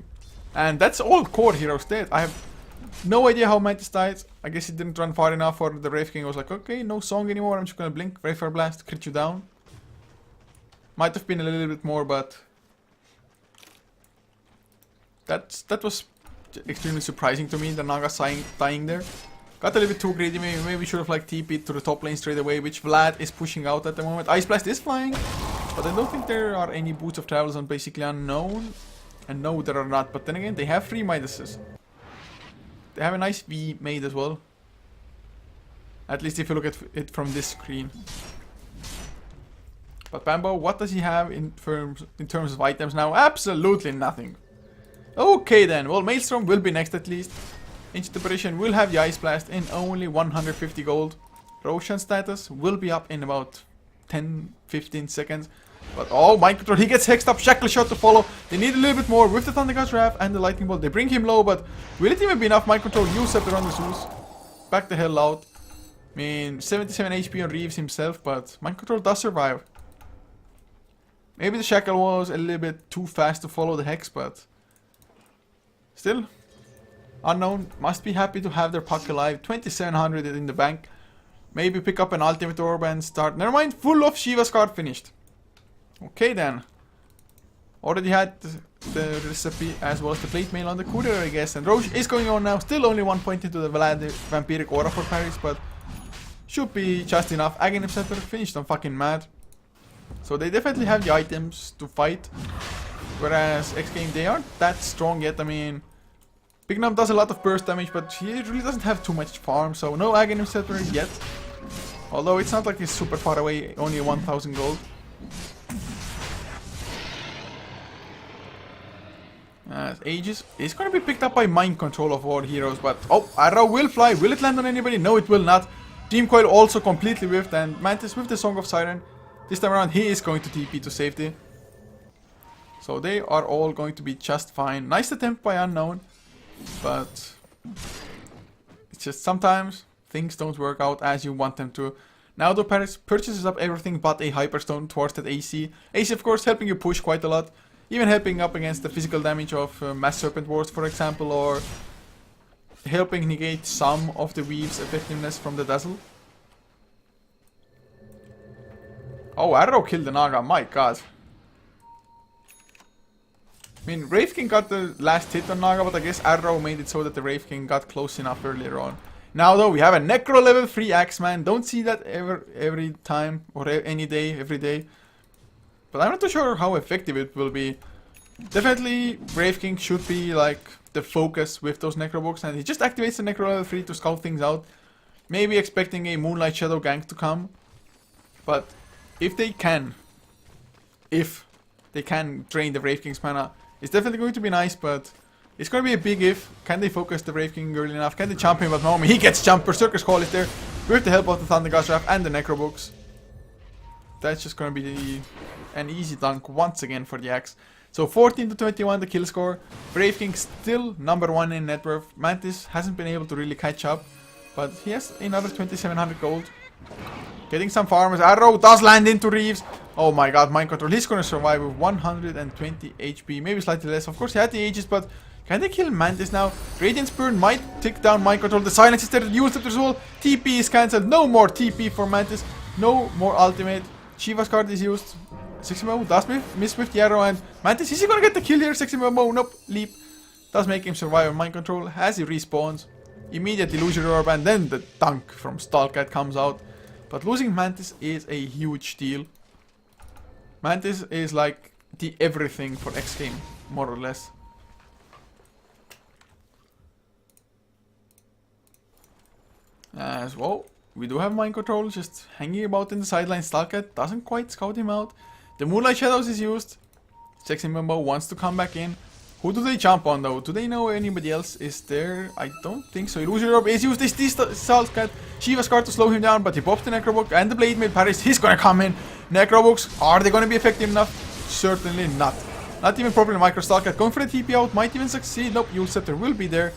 and that's all core heroes dead. I have no idea how Mantis died. I guess he didn't run far enough, or the Wraith King was like, okay, no song anymore, I'm just gonna blink, Wraith Fire Blast, crit you down. Might have been a little bit more, but that was extremely surprising to me, the Naga dying there. Got a little bit too greedy, maybe should have like TP'd to the top lane straight away, which Vlad is pushing out at the moment. Ice Blast is flying, but I don't think there are any Boots of Travels on basically Unknown. And no, there are not, but then again, they have 3 Midases. They have a nice V made as well. At least if you look at it from this screen. But Bambo, what does he have in terms of items now? Absolutely nothing. Okay then, well, Maelstrom will be next at least. Ancient Apparition will have the Ice Blast in only 150 gold. Roshan status will be up in about 10-15 seconds. But oh, Mind Control, he gets hexed up. Shackle Shot to follow. They need a little bit more with the Thunder God's Wrath and the Lightning Bolt. They bring him low, but will it even be enough? Mind Control, use Scepter on the Zeus. Back the hell out. I mean, 77 HP on Reeves himself, but Mind Control does survive. Maybe the Shackle was a little bit too fast to follow the Hex, but still, Unknown must be happy to have their puck alive. 2700 in the bank. Maybe pick up an Ultimate Orb and start. Never mind, full of Shiva's card finished. Okay then. Already had the recipe as well as the plate mail on the courier, I guess. And Roche is going on now. Still only 1 point into the Vlad Vampiric Aura for Paris, but should be just enough. Aghanim Scepter finished. I'm fucking mad. So they definitely have the items to fight. Whereas xGame, they aren't that strong yet. I mean, Bignum does a lot of burst damage, but he really doesn't have too much farm. So no Aghanim Scepter yet. Although it's not like he's super far away. Only 1000 gold. Aegis is going to be picked up by Mind Control of all heroes, but oh, Arrow will fly. Will it land on anybody? No, it will not. Dream Coil also completely whiffed, and Mantis with the Song of Siren. This time around, he is going to TP to safety. So they are all going to be just fine. Nice attempt by Unknown, but it's just sometimes things don't work out as you want them to. Now the Paris purchases up everything but a Hyperstone towards that AC. AC, of course, helping you push quite a lot. Even helping up against the physical damage of Mass Serpent Wards, for example, or helping negate some of the Weave's effectiveness from the Dazzle. Oh, Arrow killed the Naga, my god. I mean, Wraith King got the last hit on Naga, but I guess Arrow made it so that the Wraith King got close enough earlier on. Now though, we have a Necro level 3 Axeman. Don't see that every time or any day, every day. But I'm not too sure how effective it will be. Definitely, Brave King should be like the focus with those Necro books, and he just activates the Necro level 3 to scout things out. Maybe expecting a Moonlight Shadow gank to come. But if they can drain the Brave King's mana, it's definitely going to be nice, but it's going to be a big if. Can they focus the Brave King early enough? Can they jump him? But no, he gets jumped. Berserker's Call is there with the help of the Thunder God's Wrath and the Necro books. That's just going to be an easy dunk once again for the Axe. So 14 to 21 the kill score. Brave King still number 1 in net worth. Mantis hasn't been able to really catch up, but he has another 2700 gold. Getting some farmers. Arrow does land into Reeves. Oh my god, Mind Control. He's gonna survive with 120 HP. Maybe slightly less. Of course, he had the Aegis, but can they kill Mantis now? Radiant Burn might tick down Mind Control. The Silence is there. Used up as well. TP is cancelled. No more TP for Mantis. No more ultimate. Shiva's card is used. Seximo does miss with the arrow, and Mantis, is he gonna get the kill here? Seximo, nope. Leap. Does make him survive on Mind Control as he respawns. Immediate Illusory Orb, and then the dunk from Stalkat comes out. But losing Mantis is a huge deal. Mantis is like the everything for xGame, more or less. As well, we do have Mind Control just hanging about in the sidelines. Stalkat doesn't quite scout him out. The Moonlight Shadows is used. Sexy Mumbo wants to come back in. Who do they jump on though? Do they know anybody else is there? I don't think so. Illusory Orb is used. This Stalkat. Shiva's card to slow him down, but he pops the Necrobook and the Blade Mail Paris. He's gonna come in. Necrobooks, are they gonna be effective enough? Certainly not. Not even properly Micro Stalkat. Going for the TP out, might even succeed. Nope, Yule Scepter will be there.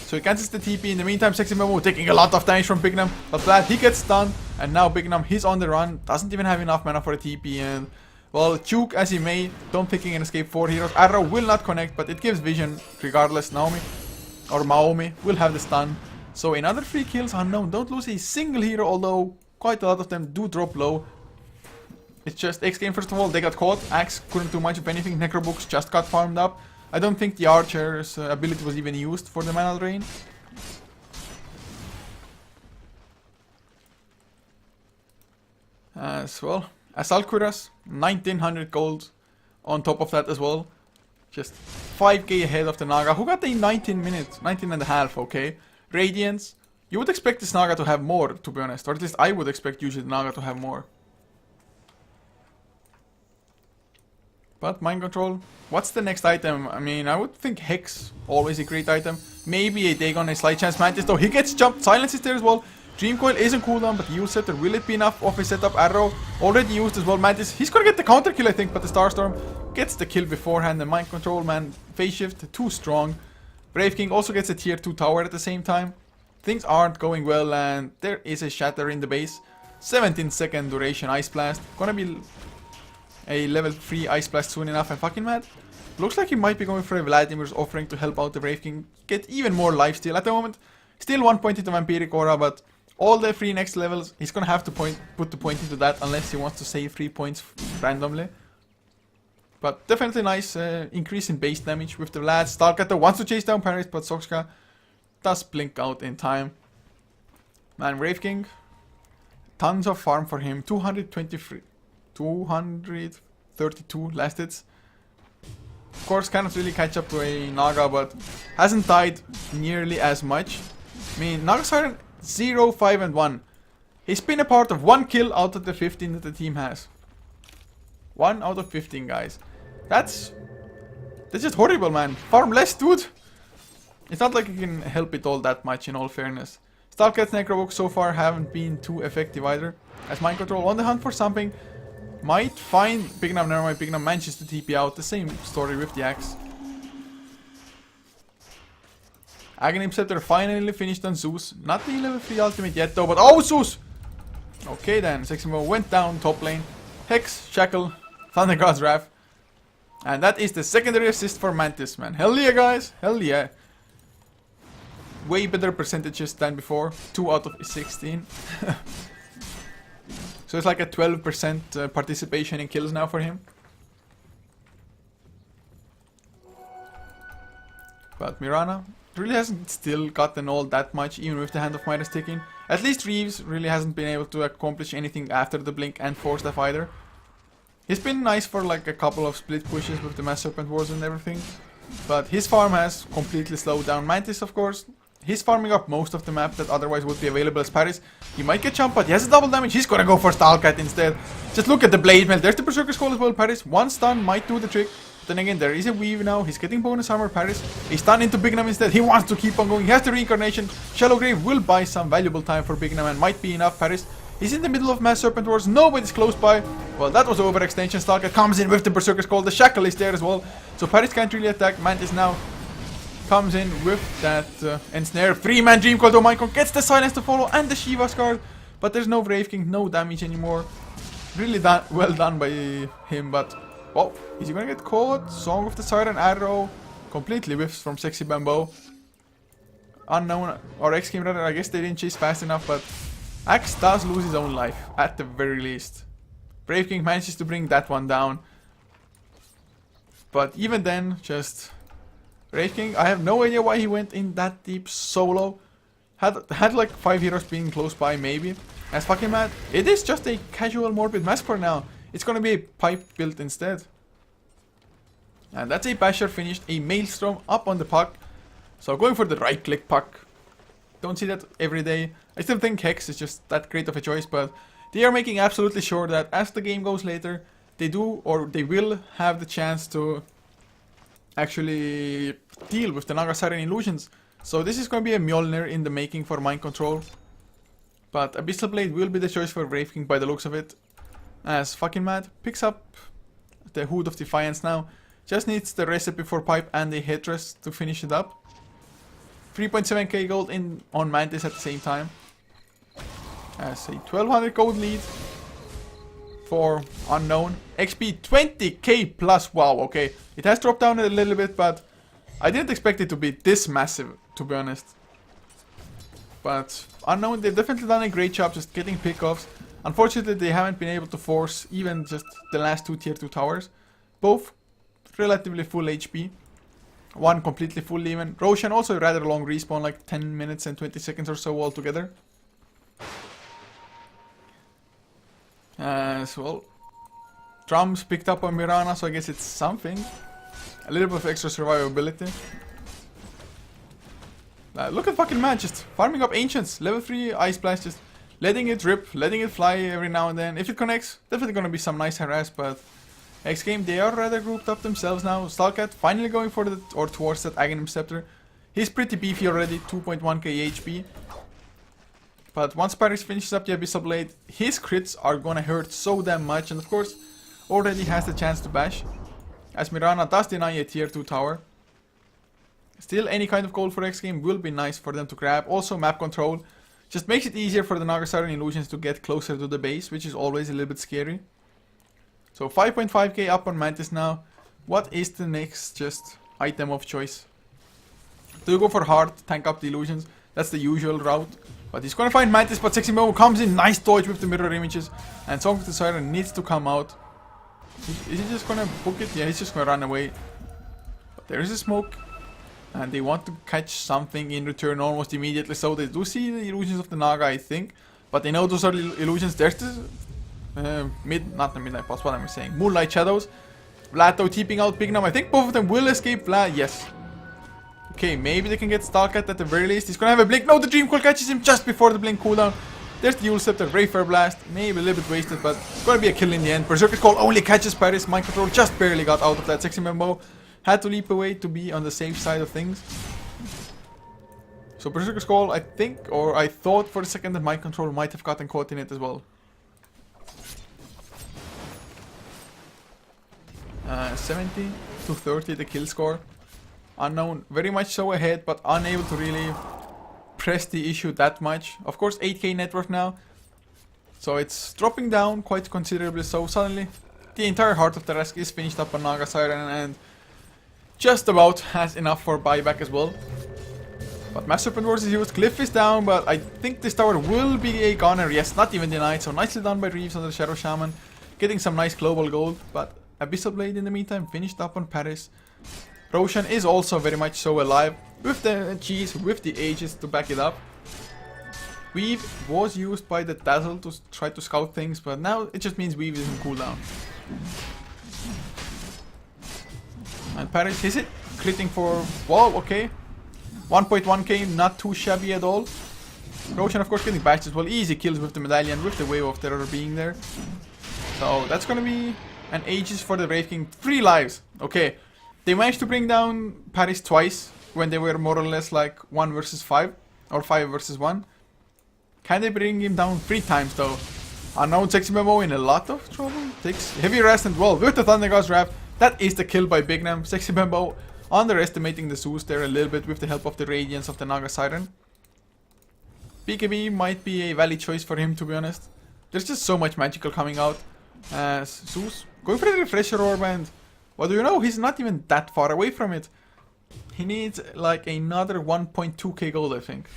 So he cancels the TP. In the meantime, Sexy Memo taking a lot of damage from Bignum. But glad he gets stunned. And now Bignum, he's on the run. Doesn't even have enough mana for a TP. And well, juke as he may, don't think he can escape 4 heroes. Arrow will not connect, but it gives vision regardless. Maomi will have the stun. So another 3 kills unknown. Don't lose a single hero, although quite a lot of them do drop low. It's just xGame first of all, they got caught. Axe couldn't do much of anything. Necrobooks just got farmed up. I don't think the Archer's ability was even used for the mana drain. As well. Asalkuras, 1900 gold on top of that as well. Just 5k ahead of the Naga, who got a 19 and a half, okay. Radiance, you would expect this Naga to have more, to be honest. Or at least I would expect usually the Naga to have more. But Mind Control, what's the next item? I mean, I would think Hex, always a great item. Maybe a Dagon, a Slight Chance Mantis, though he gets jumped. Silence is there as well. Dream Coil is on cooldown, but Yule Scepter, will it be enough of a setup? Arrow, already used as well. Mantis, he's gonna get the counter kill, I think, but the Starstorm gets the kill beforehand. The Mind Control, man, Phase Shift, too strong. Brave King also gets a tier 2 tower at the same time. Things aren't going well, and there is a Shatter in the base. 17-second duration Ice Blast. Gonna be a level 3 Ice Blast soon enough, and fucking mad. Looks like he might be going for a Vladimir's offering to help out the Brave King get even more lifesteal. At the moment, still 1 point into Vampiric Aura, but all the 3 next levels, he's gonna have to put the point into that unless he wants to save 3 points randomly. But definitely nice increase in base damage with the Vlad. Stalkat wants to chase down Paris, but Soxka does blink out in time. Man, Brave King, tons of farm for him. 232 last hits. Of course, cannot really catch up to a Naga, but hasn't died nearly as much. I mean, Naga Siren 0, 5 and 1. He's been a part of 1 kill out of the 15 that the team has. 1 out of 15, guys. That's just horrible, man. Farm less, dude. It's not like you can help it all that much, in all fairness. Stalkat's Necrobook so far haven't been too effective either. As Mind Control on the hunt for something. Might find Bignum, never mind, Bignum manages to TP out. The same story with the Axe. Aghanim Scepter finally finished on Zeus. Not the level 3 ultimate yet though, but oh, Zeus! Okay then, Seximo went down top lane. Hex, Shackle, Thunder God's Wrath. And that is the secondary assist for Mantis, man. Hell yeah, guys. Hell yeah. Way better percentages than before. 2 out of 16. So it's like a 12% participation in kills now for him. But Mirana, really hasn't still gotten all that much, even with the Hand of Midas ticking. At least Reeves really hasn't been able to accomplish anything after the blink and force staff either. He's been nice for like a couple of split pushes with the Mass Serpent Wars and everything, but his farm has completely slowed down. Mantis, of course, he's farming up most of the map that otherwise would be available as Paris. He might get jumped, but he has a double damage. He's gonna go for Stalcat instead. Just look at the Blade Mail. There's the Berserker Skull as well, Paris. One stun might do the trick. Then again, there is a weave now. He's getting bonus armor, Paris. He's stunned into Bignam instead. He wants to keep on going. He has the reincarnation. Shallow Grave will buy some valuable time for Bignam and might be enough, Paris. He's in the middle of Mass Serpent Wars. Nobody's close by. Well, that was overextension. Stalker comes in with the Berserker Skull. The Shackle is there as well. So Paris can't really attack. Mantis now comes in with that ensnare. 3-man Dream Coil. Domicon gets the silence to follow and the Shiva's card. But there's no Brave King. No damage anymore. Really well done by him. But, oh, is he gonna get caught? Song of the Siren Arrow. Completely whiffs from Sexy Bamboo. Unknown, or xGame rather. I guess they didn't chase fast enough, but Axe does lose his own life, at the very least. Brave King manages to bring that one down. But even then, just Brave King, I have no idea why he went in that deep solo. Had like 5 heroes being close by, maybe. As fucking mad. It is just a casual Morbid Massacre now. It's gonna be a pipe built instead. And that's a Basher finished, a Maelstrom up on the puck. So going for the right click puck. Don't see that every day. I still think Hex is just that great of a choice, but they are making absolutely sure that as the game goes later, they do or they will have the chance to actually deal with the Naga Siren illusions. So this is going to be a Mjolnir in the making for Mind Control. But Abyssal Blade will be the choice for Brave King by the looks of it. As fucking mad picks up the Hood of Defiance now. Just needs the recipe for pipe and a headrest to finish it up. 3.7k gold in on Mantis at the same time. As a 1200 gold lead for Unknown. XP 20k plus. Wow, okay. It has dropped down a little bit, but I didn't expect it to be this massive, to be honest. But Unknown, they've definitely done a great job just getting pickoffs. Unfortunately, they haven't been able to force even just the last 2 tier 2 towers. Both relatively full HP. One completely full even. Roshan also a rather long respawn, like 10 minutes and 20 seconds or so altogether. As well. Drums picked up on Mirana, so I guess it's something. A little bit of extra survivability. Look at fucking man, just farming up Ancients. Level 3 Ice Blast, just letting it rip, letting it fly every now and then. If it connects, definitely gonna be some nice harass, but xGame, they are rather grouped up themselves now. Stalcat finally going for the, or towards that Aghanim Scepter. He's pretty beefy already, 2.1k HP. But once Paris finishes up the Abyssal Blade, his crits are gonna hurt so damn much. And of course, already has the chance to bash. As Mirana does deny a tier 2 tower. Still, any kind of gold for xGame will be nice for them to grab. Also, map control just makes it easier for the Naga Siren illusions to get closer to the base, which is always a little bit scary. So 5.5k up on Mantis now. What is the next just item of choice? Do you go for hard, tank up the illusions? That's the usual route. But he's gonna find Mantis, but Sexy Momo comes in. Nice dodge with the mirror images. And Song of the Siren needs to come out. Is he just gonna book it? Yeah, he's just gonna run away. But there is a smoke. And they want to catch something in return almost immediately. So they do see the illusions of the Naga, I think. But they know those are illusions. There's this not the Midnight Pulse, what am I saying? Moonlight Shadows. Vlad though TPing out Bignam. I think both of them will escape Vlad. Yes. Okay, maybe they can get Stalcat at the very least. He's gonna have a blink. No, the Dream Coil catches him just before the blink cooldown. There's the Yule Scepter, Rayfair Blast. Maybe a little bit wasted, but it's gonna be a kill in the end. Berserker Skull only catches Paris. Mind Control just barely got out of that. Sexy Membo had to leap away to be on the safe side of things. So Berserker Skull, I think, or I thought for a second that Mind Control might have gotten caught in it as well. 70 to 30 the kill score. Unknown very much so ahead, but unable to really press the issue that much. Of course 8k net worth now, so it's dropping down quite considerably. So suddenly the entire Heart of the Rask is finished up on Naga Siren and just about has enough for buyback as well. But Mass Serpent Wars is used. Cliff is down, but I think this tower will be a goner. Yes, not even denied. So nicely done by Reeves on the Shadow Shaman, getting some nice global gold. But Abyssal Blade in the meantime finished up on Paris. Roshan is also very much so alive, with the cheese, with the ages to back it up. Weave was used by the Dazzle to try to scout things, but now it just means Weave is in cooldown. And Paris, is it? Critting for, wow, okay. 1.1k, not too shabby at all. Roshan, of course, getting bashed as well. Easy kills with the medallion, with the wave of terror being there. So that's gonna be an Aegis for the Wraith King. 3 lives. Okay. They managed to bring down Paris twice when they were more or less like 1 versus 5 or 5 versus 1. Can they bring him down 3 times though? Unknown xGame in a lot of trouble. Takes heavy rest and well with the Thunder God's Wrath. That is the kill by Big Nam. xGame underestimating the Zeus there a little bit with the help of the Radiance of the Naga Siren. BKB might be a valid choice for him, to be honest. There's just so much magical coming out. Zeus going for the Refresher Orb, and what do you know? He's not even that far away from it. He needs like another 1.2k gold, I think.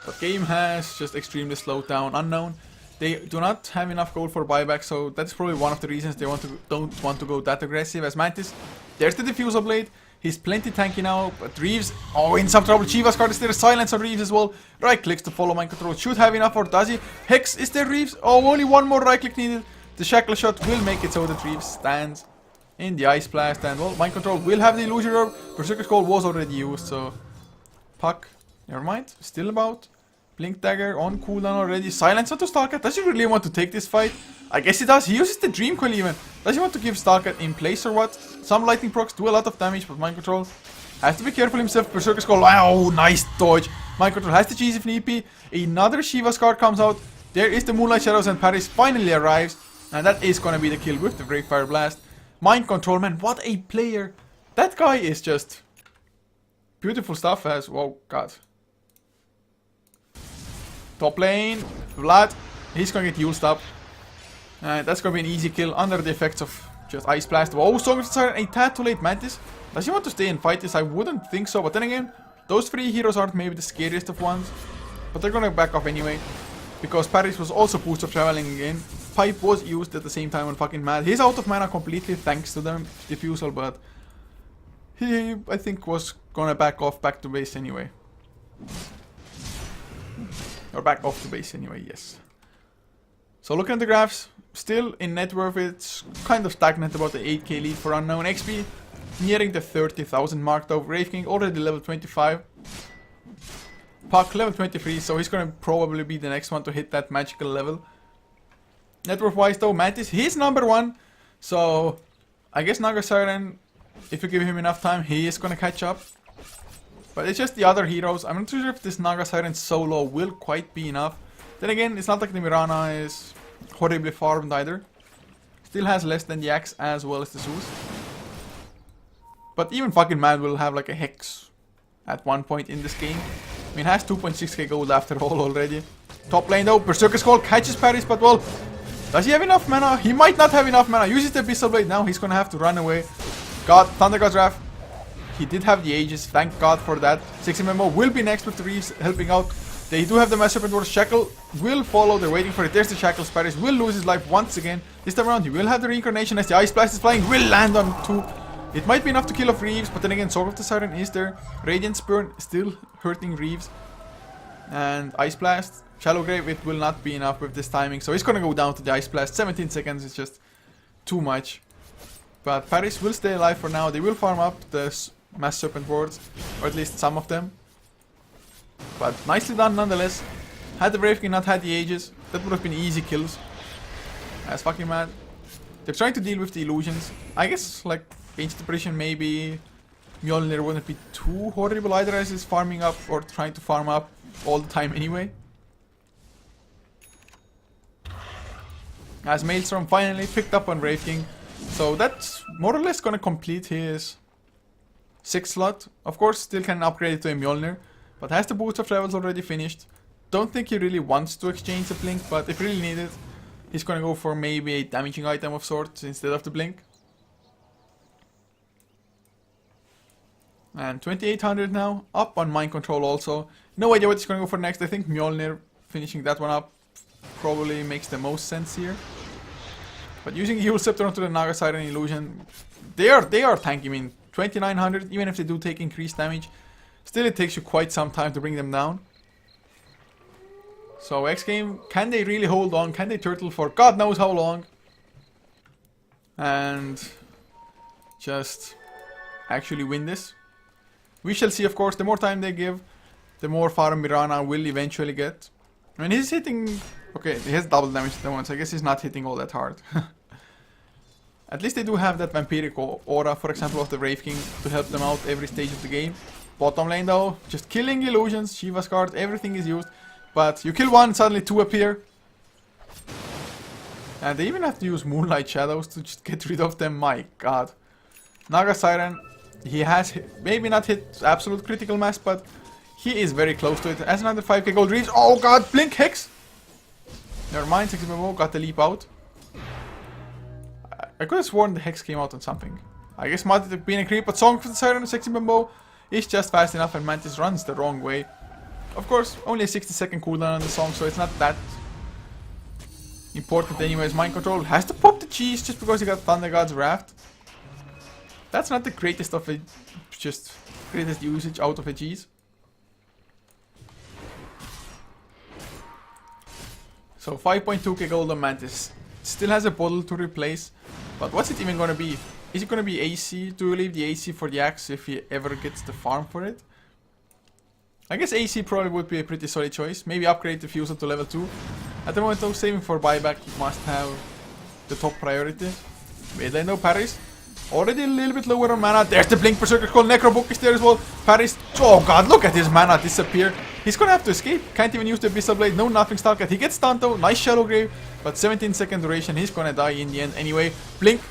But game has just extremely slowed down. Unknown. They do not have enough gold for buyback, so that's probably one of the reasons they don't want to go that aggressive. As Mantis, there's the Diffusal Blade. He's plenty tanky now, but Reeves, oh, in some trouble. Chivas card is there. Silence on Reeves as well. Right clicks to follow mind control. Should have enough, or does he? Hex, is there Reeves? Oh, only one more right click needed. The Shackle Shot will make it so that Reeves stands in the Ice Blast, and well, mind control will have the Illusion Orb. Berserker's Call was already used, so Puck, never mind. Still about. Blink Dagger on cooldown already. Silence onto Stalker. Does he really want to take this fight? I guess he does. He uses the Dream Coil even. Does he want to give Stalker in place or what? Some lightning procs do a lot of damage, but mind control has to be careful himself. Berserker's Call. Wow, nice dodge. Mind control has the cheese if need be. Another Shiva's card comes out. There is the Moonlight Shadows, and Paris finally arrives. And that is gonna be the kill with the Brave Fire Blast. Mind control, man. What a player. That guy is just beautiful stuff as, whoa, god. Top lane, Vlad, he's gonna get used up. That's gonna be an easy kill under the effects of just Ice Blast. Oh, Song of the Siren, a tad too late. Mantis, does he want to stay and fight this? I wouldn't think so, but then again, those 3 heroes aren't maybe the scariest of ones. But they're gonna back off anyway, because Paris was also booster traveling again. Pipe was used at the same time on fucking Mad. He's out of mana completely thanks to the Diffusal, but he, I think, was gonna back off back to base anyway. Or back off the base anyway, yes. So looking at the graphs, still in net worth it's kind of stagnant, about the 8k lead for Unknown. XP nearing the 30,000 mark though. Wraith King already level 25. Puck level 23, so he's gonna probably be the next one to hit that magical level. Net worth wise though, Mantis, he's number 1. So I guess Naga Siren, if you give him enough time, he is gonna catch up. But it's just the other heroes. I'm not sure if this Naga Siren solo will quite be enough. Then again, it's not like the Mirana is horribly farmed either. Still has less than the Axe as well as the Zeus. But even fucking Mad will have like a Hex at one point in this game. I mean, has 2.6k gold after all already. Top lane though, Berserker's Call catches Paris, but well, does he have enough mana? He might not have enough mana. Uses the Abyssal Blade now. He's gonna have to run away. God, Thunder God's Wrath. He did have the Aegis, thank god for that. 6MMO will be next with the Reeves helping out. They do have the Master Serpent Wars. Shackle will follow, they're waiting for it. There's the Shackles. Paris will lose his life once again. This time around he will have the Reincarnation as the Ice Blast is flying. Will land on 2. It might be enough to kill off Reeves, but then again, Sword of the Siren is there. Radiant Spurn still hurting Reeves. And Ice Blast, Shallow Grave, it will not be enough with this timing. So he's gonna go down to the Ice Blast. 17 seconds is just too much. But Paris will stay alive for now. They will farm up the Mass Serpent Wards, or at least some of them. But nicely done nonetheless. Had the Wraith King not had the Aegis, that would have been easy kills. As fucking Mad. They're trying to deal with the illusions. I guess like Ancient Apparition, maybe Mjolnir wouldn't be too horrible either, as he's farming up or trying to farm up all the time anyway. As Maelstrom finally picked up on Wraith King. So that's more or less gonna complete his 6th slot. Of course, still can upgrade it to a Mjolnir, but has the boost of levels already finished. Don't think he really wants to exchange the Blink, but if really needed, he's gonna go for maybe a damaging item of sorts instead of the Blink. And 2800 now, up on Mind Control also. No idea what he's gonna go for next. I think Mjolnir finishing that one up probably makes the most sense here. But using Heal Scepter onto the Naga Siren Illusion, they are tanky. I mean, 2900, even if they do take increased damage, still it takes you quite some time to bring them down. So xGame, can they really hold on? Can they turtle for God knows how long? And just actually win this? We shall see, of course. The more time they give, the more farm Mirana will eventually get. I mean, he's hitting... Okay, he has double damage at the moment, so I guess he's not hitting all that hard. At least they do have that vampiric aura, for example, of the Wraith King to help them out every stage of the game. Bottom lane though, just killing illusions, Shiva's card, everything is used. But you kill one, suddenly two appear. And they even have to use Moonlight Shadows to just get rid of them, my god. Naga Siren, he has maybe not hit absolute critical mass, but he is very close to it. As another 5k gold reach, oh god, Blink Hex! Never mind, 60 MMO got the leap out. I could have sworn the Hex came out on something. I guess might have been a creep, but Song for the Siren and 60 MMO is just fast enough and Mantis runs the wrong way. Of course, only a 60-second cooldown on the song, so it's not that important anyways. Mind Control has to pop the cheese just because he got Thunder God's Wrath. That's not the greatest of it, just greatest usage out of a cheese. So 5.2k gold on Mantis. Still has a bottle to replace, but what's it even gonna be? Is it gonna be AC? Do you leave the AC for the axe if he ever gets the farm for it? I guess AC probably would be a pretty solid choice. Maybe upgrade the Fusel to level 2. At the moment though, saving for buyback must have the top priority. Wait, I know Paris. Already a little bit lower on mana. There's the Blink Berserker called Necrobook is there as well. Paris, oh god, look at his mana disappear. He's gonna have to escape. Can't even use the Abyssal Blade. No, nothing Stalker. He gets stunned though. Nice Shallow Grave. But 17-second duration. He's gonna die in the end anyway. Blink.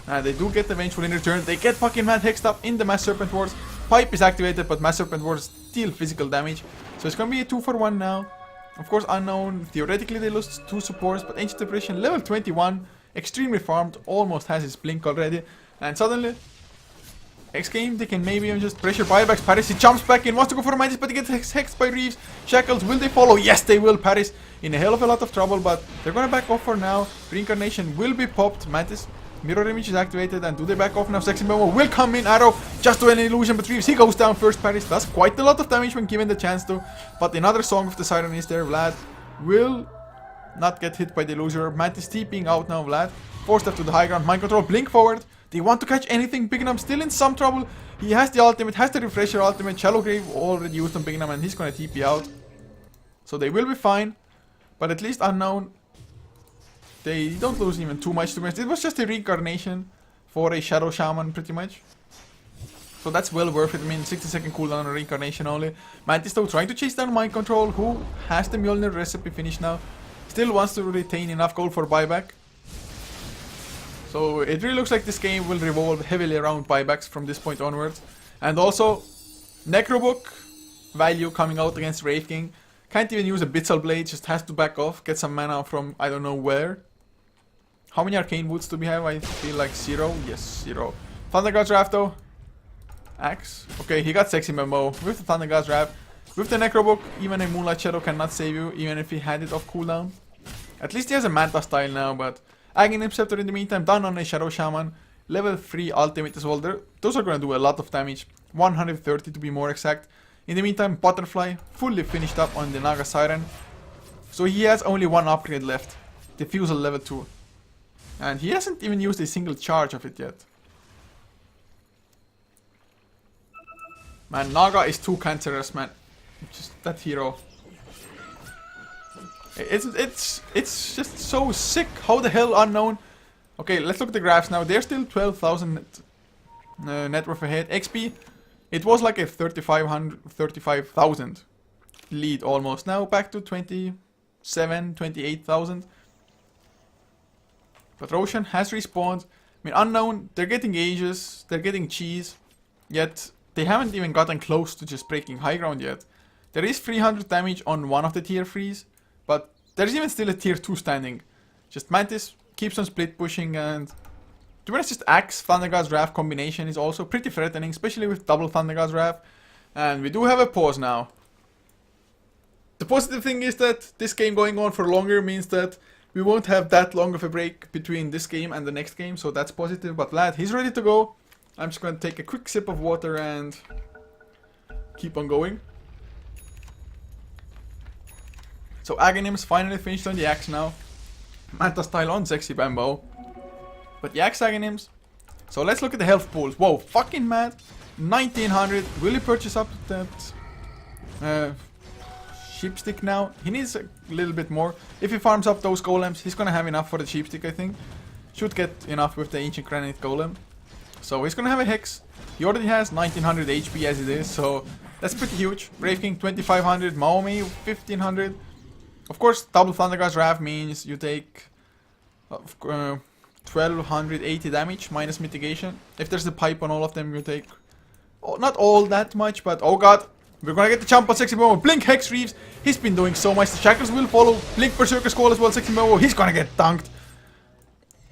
They do get the Vengeful in return. They get fucking Mad Hexed up in the Mass Serpent Wars. Pipe is activated, but Mass Serpent Wars steal physical damage. So it's gonna be a 2-for-1 now. Of course, Unknown. Theoretically, they lost 2 supports, but Ancient Depression, level 21. Extremely farmed. Almost has his Blink already. And suddenly, xGame, they can maybe even just pressure buybacks. Paris, he jumps back in, wants to go for a Mantis, but he gets hexed by Reeves. Shackles, will they follow? Yes, they will. Paris in a hell of a lot of trouble, but they're gonna back off for now. Reincarnation will be popped. Mantis, Mirror Image is activated, and do they back off now? Sexy Momo will come in. Arrow, just do an illusion, but Reeves, he goes down first. Paris does quite a lot of damage when given the chance to, but another Song of the Siren is there. Vlad will not get hit by the illusion. Mantis TPing out now. Vlad forced up to the high ground. Mind Control, blink forward. They want to catch anything. Bignum still in some trouble. He has the ultimate, has the refresher ultimate. Shallow Grave already used on Bignum, and he's gonna TP out. So they will be fine. But at least Unknown, they don't lose even too much to me. It was just a reincarnation for a Shadow Shaman pretty much. So that's well worth it. I mean, 60-second cooldown on reincarnation only. Mantis though trying to chase down Mind Control, who has the Mjolnir recipe finished now. Still wants to retain enough gold for buyback. So it really looks like this game will revolve heavily around buybacks from this point onwards. And also, Necrobook value coming out against Wraith King. Can't even use a Abyssal Blade, just has to back off, get some mana from I don't know where. How many Arcane Boots do we have? I feel like 0. Yes, 0. Thunder God's Wrath though. Axe. Okay, he got Sexy Memo with the Thunder God's Wrath. With the Necrobook, even a Moonlight Shadow cannot save you, even if he had it off cooldown. At least he has a Manta style now, but Aghanim Scepter in the meantime, done on a Shadow Shaman. Level 3 ultimate as well. Those are going to do a lot of damage. 130 to be more exact. In the meantime, Butterfly fully finished up on the Naga Siren. So he has only one upgrade left. Diffusal level 2. And he hasn't even used a single charge of it yet. Man, Naga is too cancerous, man. Just that hero. It's just so sick. How the hell Unknown? Okay, let's look at the graphs now. They're still 12,000 net worth ahead. XP, it was like a 35,000 lead almost. Now back to 27, 28,000. But Roshan has respawned. I mean, Unknown, they're getting Aegis, they're getting Cheese. Yet, they haven't even gotten close to just breaking high ground yet. There is 300 damage on one of the tier 3s. But there's even still a tier 2 standing. Just Mantis keeps on split pushing, and to be honest, just Axe Thunder God's Wrath combination is also pretty threatening, especially with double Thunder God's Wrath. And we do have a pause now. The positive thing is that this game going on for longer means that we won't have that long of a break between this game and the next game, so that's positive. But lad, he's ready to go. I'm just going to take a quick sip of water and keep on going. So Aghanim's finally finished on the axe now. Manta style on Sexy Bambo. But the axe Aghanims. So let's look at the health pools. Whoa, fucking mad. 1900. Will he purchase up that sheepstick now? He needs a little bit more. If he farms up those golems, he's gonna have enough for the sheepstick, I think. Should get enough with the ancient granite golem. So he's gonna have a hex. He already has 1900 HP as it is, so that's pretty huge. Brave King 2500, Maomi 1500. Of course, double Thundergust Wrath means you take 1280 damage minus mitigation. If there's a pipe on all of them, you take not all that much, but oh god, we're gonna get the jump on Sexy Momo. Blink Hex Reeves, he's been doing so much. The Shackles will follow. Blink Berserker Skull as well. Sexy Momo, he's gonna get dunked.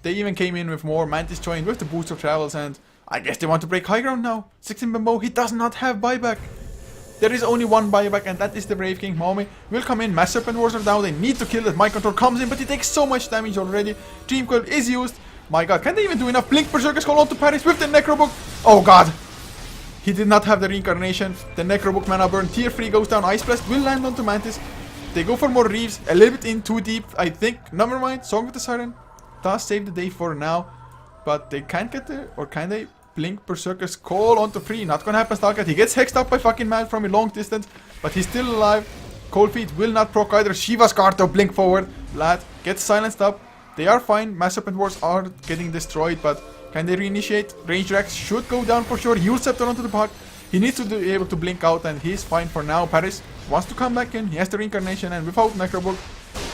They even came in with more. Mantis joined with the boost of travels, and I guess they want to break high ground now. Sexy Momo, he does not have buyback. There is only one buyback, and that is the Brave King. Maomi will come in. Mass Serpent Wars are down. They need to kill that. Mind Control comes in, but he takes so much damage already. Dream Coil is used. My god, can they even do enough? Blink Berserker Skull onto Paris with the Necrobook. Oh god. He did not have the Reincarnation. The Necrobook mana burn. Tier 3 goes down. Ice Blast will land onto Mantis. They go for more Reeves. A little bit in too deep, I think. Never mind. Song of the Siren does save the day for now. But they can't get there. Or can they? Blink Berserker's Call onto 3. Not gonna happen, Stalker. He gets hexed up by fucking Mad from a long distance. But he's still alive. Cold Feet will not proc either. Shiva's Guard though. Blink forward. Lad gets silenced up. They are fine. Mass Serpent Wars are getting destroyed. But can they reinitiate? Range Rex should go down for sure. Yule Scepter onto the puck. He needs to be able to blink out. And he's fine for now. Paris wants to come back in. He has the Reincarnation. And without Necrobook,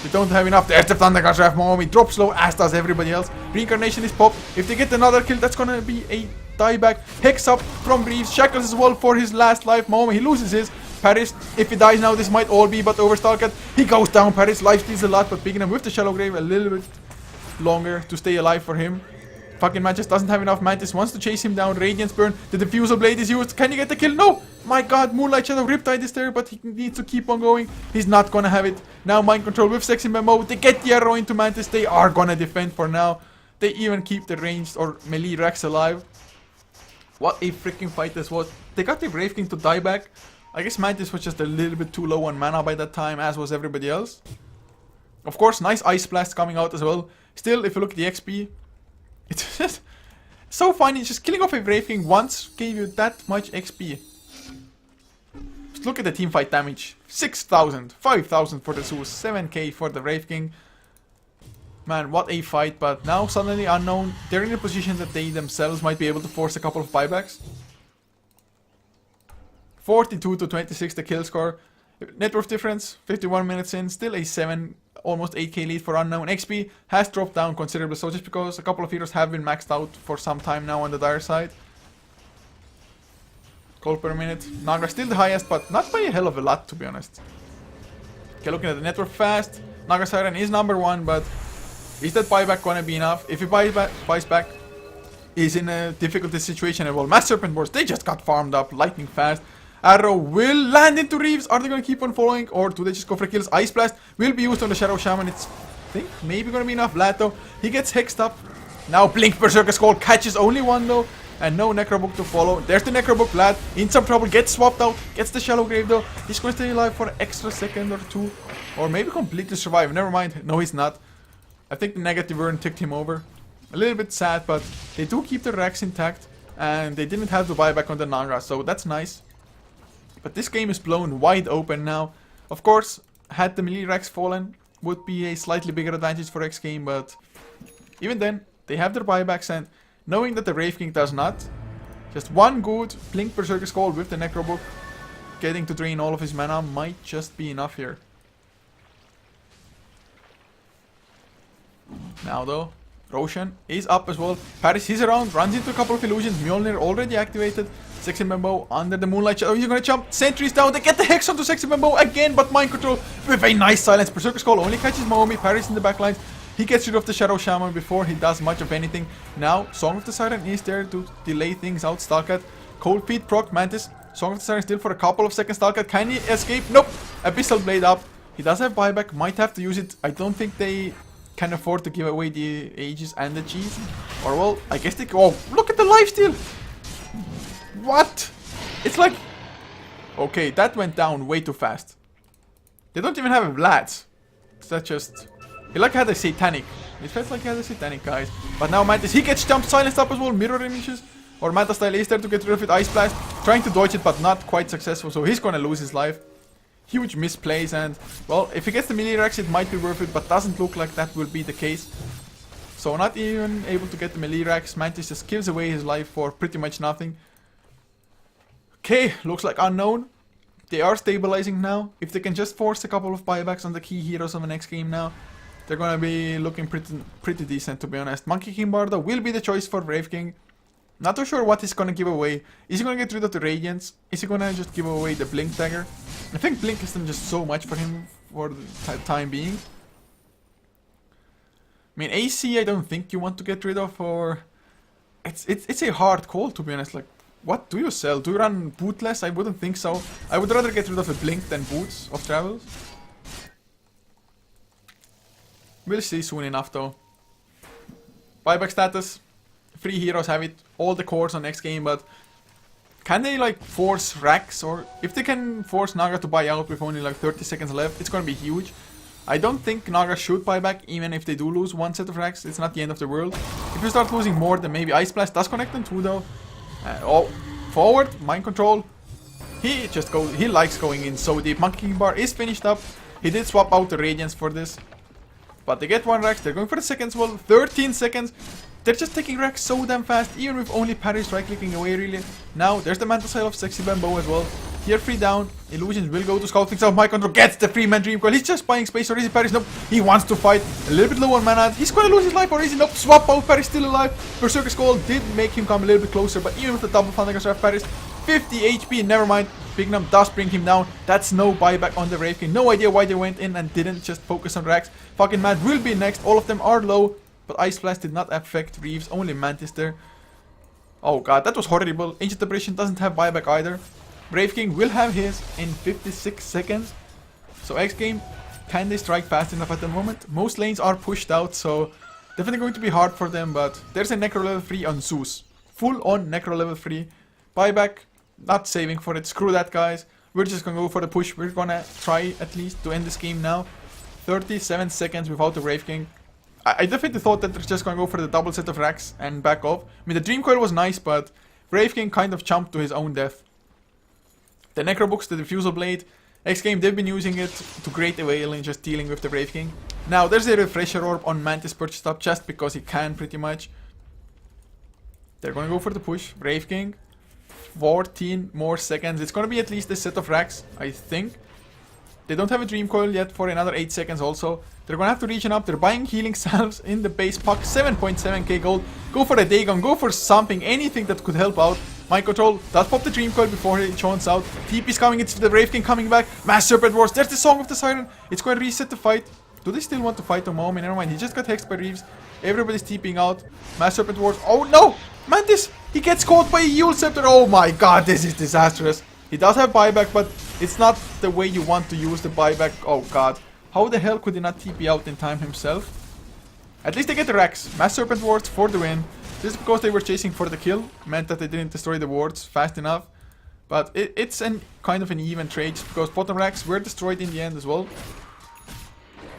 they don't have enough. There's the Thundergust Wrath. Maomi drops low, as does everybody else. Reincarnation is popped. If they get another kill, that's gonna be a dieback. Hex up from Reeves. Shackles as well for his last life. Maomi, he loses his. Paris, if he dies now, this might all be but over. Stalker, he goes down. Paris life steals a lot, but picking him with the Shallow Grave a little bit longer to stay alive for him. Fucking man just doesn't have enough. Mantis wants to chase him down. Radiance Burn. The Diffusal Blade is used. Can you get the kill? No! My god, Moonlight Shadow Riptide is there, but he needs to keep on going. He's not gonna have it. Now Mind Control with Sexy Memo. They get the arrow into Mantis. They are gonna defend for now. They even keep the ranged or melee Rex alive. What a freaking fight this was. They got the Brave King to die back. I guess Mantis was just a little bit too low on mana by that time, as was everybody else. Of course, nice Ice Blast coming out as well. Still, if you look at the XP, it's just so funny. Just killing off a Brave King once gave you that much XP. Just look at the teamfight damage. 6,000, 5,000 for the Zeus, 7k for the Brave King. Man, what a fight, but now suddenly Unknown, they're in a position that they themselves might be able to force a couple of buybacks. 42 to 26 the kill score. Net worth difference, 51 minutes in, still a 7, almost 8k lead for Unknown. XP has dropped down considerably, so just because a couple of heroes have been maxed out for some time now on the dire side. Gold per minute. Naga still the highest, but not by a hell of a lot, to be honest. Okay, looking at the net worth fast. Naga Siren is number 1, but is that buyback gonna be enough? If he buys back, he's in a difficult situation. Well, Mass Serpent Wars, they just got farmed up lightning fast. Arrow will land into Reeves. Are they gonna keep on following, or do they just go for kills? Ice Blast will be used on the Shadow Shaman. It's, I think, maybe gonna be enough. Vlad though, he gets hexed up. Now Blink Berserker Skull catches only one though, and no Necrobook to follow. There's the Necrobook. Vlad in some trouble, gets swapped out, gets the Shallow Grave though. He's gonna stay alive for an extra second or two, or maybe completely survive. Never mind. No, he's not. I think the negative burn ticked him over. A little bit sad, but they do keep the Rex intact, and they didn't have to buy back on the Naga, so that's nice. But this game is blown wide open now. Of course, had the melee Rex fallen, would be a slightly bigger advantage for xGame, but even then, they have their buybacks, and knowing that the Brave King does not, just one good Blink Berserker Skull with the Necrobook, getting to drain all of his mana might just be enough here. Now though, Roshan is up as well. Paris, he's around, runs into a couple of illusions. Mjolnir already activated. Sexy Bambo under the Moonlight Shadow. He's gonna jump. Sentries down. They get the Hex onto Sexy Bambo again, but Mind Control with a nice silence. Berserker Skull only catches Maomi. Paris in the backlines. He gets rid of the Shadow Shaman before he does much of anything. Now, Song of the Siren is there to delay things out. Stalker, Cold Feet proc Mantis. Song of the Siren still for a couple of seconds. Stalker, can he escape? Nope. Abyssal Blade up. He does have buyback. Might have to use it. I don't think they can afford to give away the Aegis and the cheese. Or well, I guess they... Oh, look at the lifesteal! What? It's like... Okay, that went down way too fast. They don't even have a Vlad. That's just... He like had a satanic. It felt like he had a satanic, guys. But now Mantis, he gets jumped, silenced up as well, mirror images. Or Manta style is there to get rid of it, Ice Blast. Trying to dodge it, but not quite successful, so he's gonna lose his life. Huge misplays, and well, if he gets the melee racks, it might be worth it, but doesn't look like that will be the case. So not even able to get the melee racks. Mantis just gives away his life for pretty much nothing. Okay, looks like Unknown. They are stabilizing now. If they can just force a couple of buybacks on the key heroes of the next game now, they're gonna be looking pretty decent, to be honest. Monkey King Bardo will be the choice for Brave King. Not too sure what he's gonna give away. Is he gonna get rid of the Radiance? Is he gonna just give away the Blink Dagger? I think Blink is done just so much for him for the time being. I mean, AC I don't think you want to get rid of, or... It's a hard call, to be honest. Like, what do you sell? Do you run Bootless? I wouldn't think so. I would rather get rid of a Blink than Boots of Travels. We'll see soon enough, though. Buyback status. 3 heroes have it. All the cores on next game, but... Can they, like, force racks? Or if they can force Naga to buy out with only, like, 30 seconds left, it's gonna be huge. I don't think Naga should buy back, even if they do lose one set of racks. It's not the end of the world. If you start losing more, then maybe Ice Blast does connect them too, though. Oh, forward, mind control. He just goes, he likes going in so deep. Monkey King Bar is finished up. He did swap out the Radiance for this. But they get 1 racks, they're going for the seconds wall, 13 seconds. They're just taking racks so damn fast, even with only parries right clicking away really. Now, there's the Mantle Side of Sexy Bamboo as well. Here 3 down, Illusions will go to scout things out. My control gets the 3-man Dream Coil. He's just buying space, or is he parries? Nope, he wants to fight. A little bit low on mana, he's gonna lose his life, or is he? Nope, swap out, parries still alive. Berserker Skull did make him come a little bit closer, but even with the double Thundercast parries, 50 HP, never mind. Bignum does bring him down. That's no buyback on the Brave King. No idea why they went in and didn't just focus on racks. Fucking Mad will be next. All of them are low. But Ice Blast did not affect Reeves. Only Mantis there. Oh god, that was horrible. Ancient Aberration doesn't have buyback either. Brave King will have his in 56 seconds. So xGame, can they strike fast enough at the moment? Most lanes are pushed out, so definitely going to be hard for them. But there's a Necro level 3 on Zeus. Full on Necro level 3. Buyback. Not saving for it. Screw that, guys. We're just gonna go for the push. We're gonna try at least to end this game now. 37 seconds without the Brave King. I definitely thought that they're just gonna go for the double set of racks and back off. I mean, the Dream Coil was nice, but Brave King kind of jumped to his own death. The Necro Books, the Diffusal Blade. xGame, they've been using it to great avail in just dealing with the Brave King. Now, there's a Refresher Orb on Mantis purchased up just because he can, pretty much. They're gonna go for the push. Brave King. 14 more seconds. It's gonna be at least a set of racks, I think. They don't have a Dream Coil yet for another 8 seconds also. They're gonna have to regen up. They're buying healing salves in the base puck. 7.7k gold. Go for a Dagon. Go for something. Anything that could help out. Mind control does pop the Dream Coil before it joins out. TP's coming. It's the Brave King coming back. Mass Serpent Wars. There's the Song of the Siren. It's going to reset the fight. Do they still want to fight Omomi? Never mind. He just got hexed by Reeves. Everybody's TPing out. Mass Serpent Wars. Oh no! Mantis! He gets caught by a Yule Scepter. Oh my god, this is disastrous. He does have buyback, but it's not the way you want to use the buyback. Oh god. How the hell could he not TP out in time himself? At least they get the racks. Mass Serpent Wards for the win. This is because they were chasing for the kill. Meant that they didn't destroy the wards fast enough. But it's kind of an even trade, because bottom racks were destroyed in the end as well.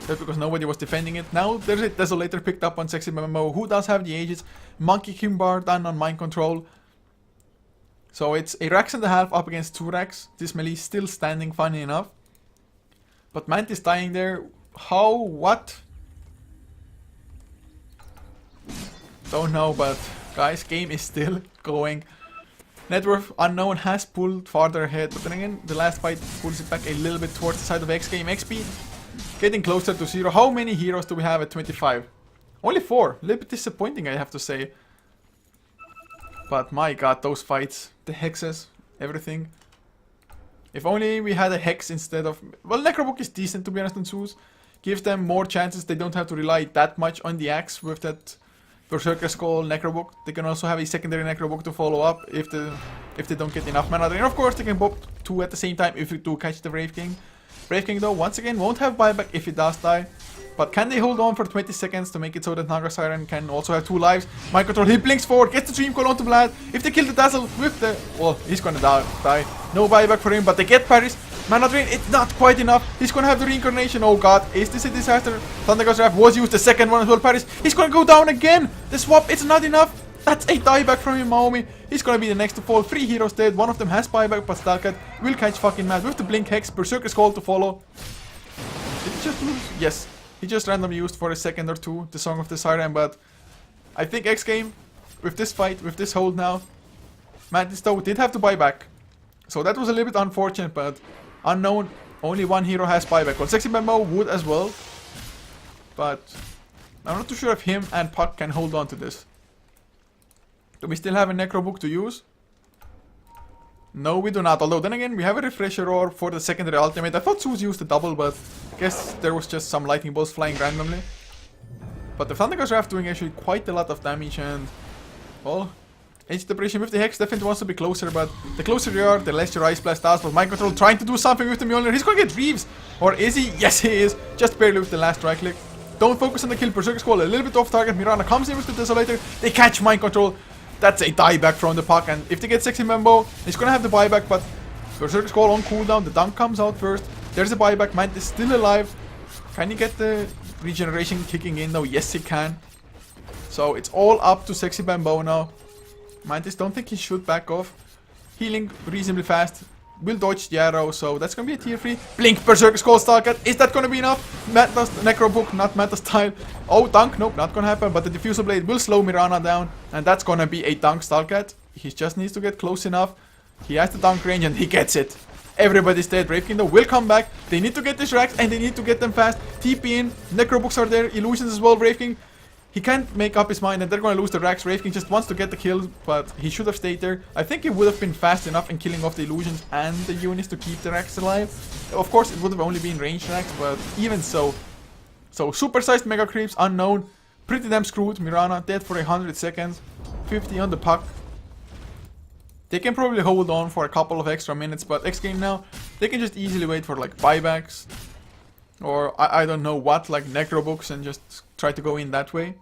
That's because nobody was defending it. Now there's a Desolator picked up on Sexy MMO, who does have the Aegis. Monkey King Bar done on Mind Control. So it's a racks and a half up against 2 racks. This melee still standing, funny enough. But Mantis dying there. How? What? Don't know, but guys, game is still going. Net worth unknown has pulled farther ahead, but then again, the last fight pulls it back a little bit towards the side of xGame. XP getting closer to 0. How many heroes do we have at 25? Only 4. A little bit disappointing, I have to say. But my god, those fights. The hexes, everything. If only we had a hex instead of... Well, Necrobook is decent, to be honest, on Zeus. Gives them more chances. They don't have to rely that much on the axe with that Berserker Skull Necrobook. They can also have a secondary Necrobook to follow up if they don't get enough mana. And of course, they can pop 2 at the same time if you do catch the Brave King. Brave King, though, once again, won't have buyback if he does die. But can they hold on for 20 seconds to make it so that Naga Siren can also have 2 lives? Mind control, he blinks forward, gets the Dream Coil onto Vlad. If they kill the Dazzle with the... well, he's gonna die. No buyback for him, but they get Paris. Mana Drain, it's not quite enough. He's gonna have the Reincarnation. Oh god, is this a disaster? Thundergust Draft was used, the second one as well. Paris, he's gonna go down again. The swap, it's not enough. That's a dieback from him, Maomi. He's gonna be the next to fall. 3 heroes dead. One of them has buyback, but Stalkat will catch fucking mad with the Blink Hex. Berserker's Call to follow. Did he just lose? Yes. He just randomly used for a second or two the Song of the Siren, but I think xGame, with this fight, with this hold now, Mantis though did have to buy back. So that was a little bit unfortunate, but unknown, only one hero has buyback. Well, Sexy Bambo would as well, but I'm not too sure if him and Puck can hold on to this. Do we still have a Necro Book to use? No, we do not. Although, then again, we have a Refresher Ore for the secondary ultimate. I thought Zeus used the double, but I guess there was just some lightning bolts flying randomly. But the Thundergust Raft doing actually quite a lot of damage, and well, Age Depression with the Hex definitely wants to be closer, but the closer you are, the less your Ice Blast does. But Mind Control trying to do something with the Mjolnir. He's gonna get Reeves! Or is he? Yes, he is! Just barely with the last right click. Don't focus on the kill. Berserker's Call a little bit off target. Mirana comes in with the Desolator. They catch Mind Control. That's a dieback from the Puck, and if they get Sexy Bambo, he's gonna have the buyback, but Berserker's Call on cooldown. The dunk comes out first. There's a buyback. Mantis is still alive. Can he get the regeneration kicking in though? Yes, he can. So it's all up to Sexy Bambo now. Mantis don't think he should back off. Healing reasonably fast. Will dodge the arrow, so that's gonna be a tier 3. Blink, Berserker's Call, Stalkat. Is that gonna be enough? Meta's Necro Book, not Meta style. Oh, dunk, nope, not gonna happen. But the Diffusal Blade will slow Mirana down, and that's gonna be a dunk Stalkat. He just needs to get close enough. He has the dunk range, and he gets it. Everybody's dead. Brave Kingdom will come back. They need to get these racks, and they need to get them fast. TP in. Necro Books are there. Illusions as well. Brave King, he can't make up his mind, and they're gonna lose the racks. Brave King just wants to get the kill, but he should have stayed there. I think he would have been fast enough in killing off the illusions and the units to keep the racks alive. Of course, it would have only been ranged racks, but even so. So, super-sized Mega Creeps, unknown. Pretty damn screwed. Mirana dead for 100 seconds. 50 on the Puck. They can probably hold on for a couple of extra minutes, but xGame now, they can just easily wait for like buybacks. Or I don't know what, like Necro Books, and just try to go in that way.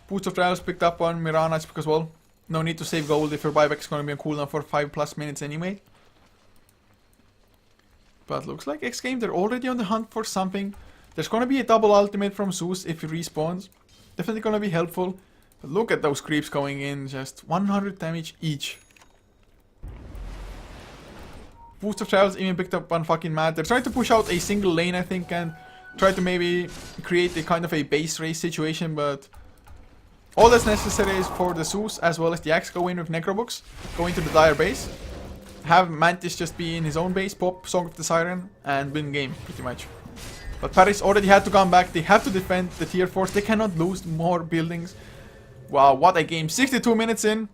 Boots of Trials picked up on Mirana, it's because, well, no need to save gold if your buyback is going to be on cooldown for 5+ minutes anyway. But looks like xGame, they're already on the hunt for something. There's going to be a double ultimate from Zeus if he respawns. Definitely going to be helpful. But look at those creeps going in, just 100 damage each. Boost of Trials even picked up on fucking Mad. They're trying to push out a single lane, I think, and try to maybe create a kind of a base race situation, but all that's necessary is for the Zeus as well as the Axe go in with Necro Books, go into the Dire base, have Mantis just be in his own base, pop Song of the Siren, and win game, pretty much. But Paris already had to come back. They have to defend the tier 4s. They cannot lose more buildings. Wow, what a game. 62 minutes in.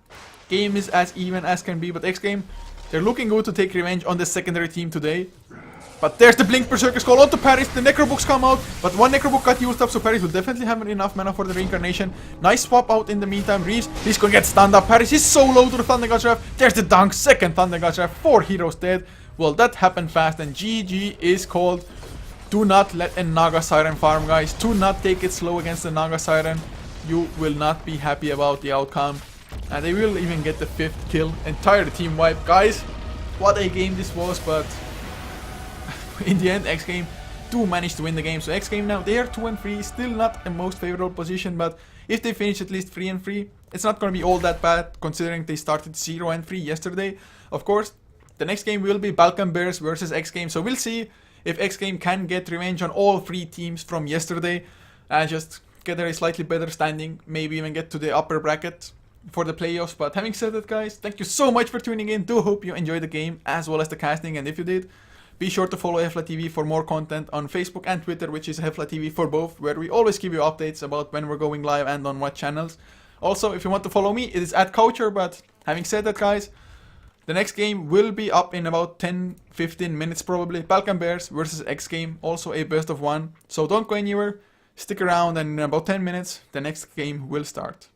Game is as even as can be, but xGame, they're looking good to take revenge on the secondary team today. But there's the Blink Berserker's Call onto Paris. The Necro Books come out, but one Necro Book got used up, so Paris will definitely have enough mana for the Reincarnation. Nice swap out in the meantime. Reeves, he's gonna get stunned up. Paris is so low to the Thundergust Draft. There's the dunk. Second Thundergust Draft. 4 heroes dead. Well, that happened fast, and GG is called. Do not let a Naga Siren farm, guys. Do not take it slow against the Naga Siren. You will not be happy about the outcome. And they will even get the 5th kill. Entire team wipe. Guys, what a game this was, but in the end, xGame do manage to win the game. So xGame now, they are 2-3. Still not a most favorable position, but if they finish at least 3-3, it's not going to be all that bad, considering they started 0-3 yesterday. Of course, the next game will be Balkan Bears versus xGame. So we'll see if xGame can get revenge on all 3 teams from yesterday and just get a slightly better standing, maybe even get to the upper bracket for the playoffs. But having said that, guys, thank you so much for tuning in. Do hope you enjoyed the game as well as the casting, and if you did, be sure to follow HeflaTV for more content on Facebook and Twitter, which is HeflaTV for both, where we always give you updates about when we're going live and on what channels. Also, if you want to follow me, it is @Coucher. But having said that, guys, the next game will be up in about 10-15 minutes probably. Balkan Bears versus xGame, also a best of 1. So don't go anywhere. Stick around, and in about 10 minutes, the next game will start.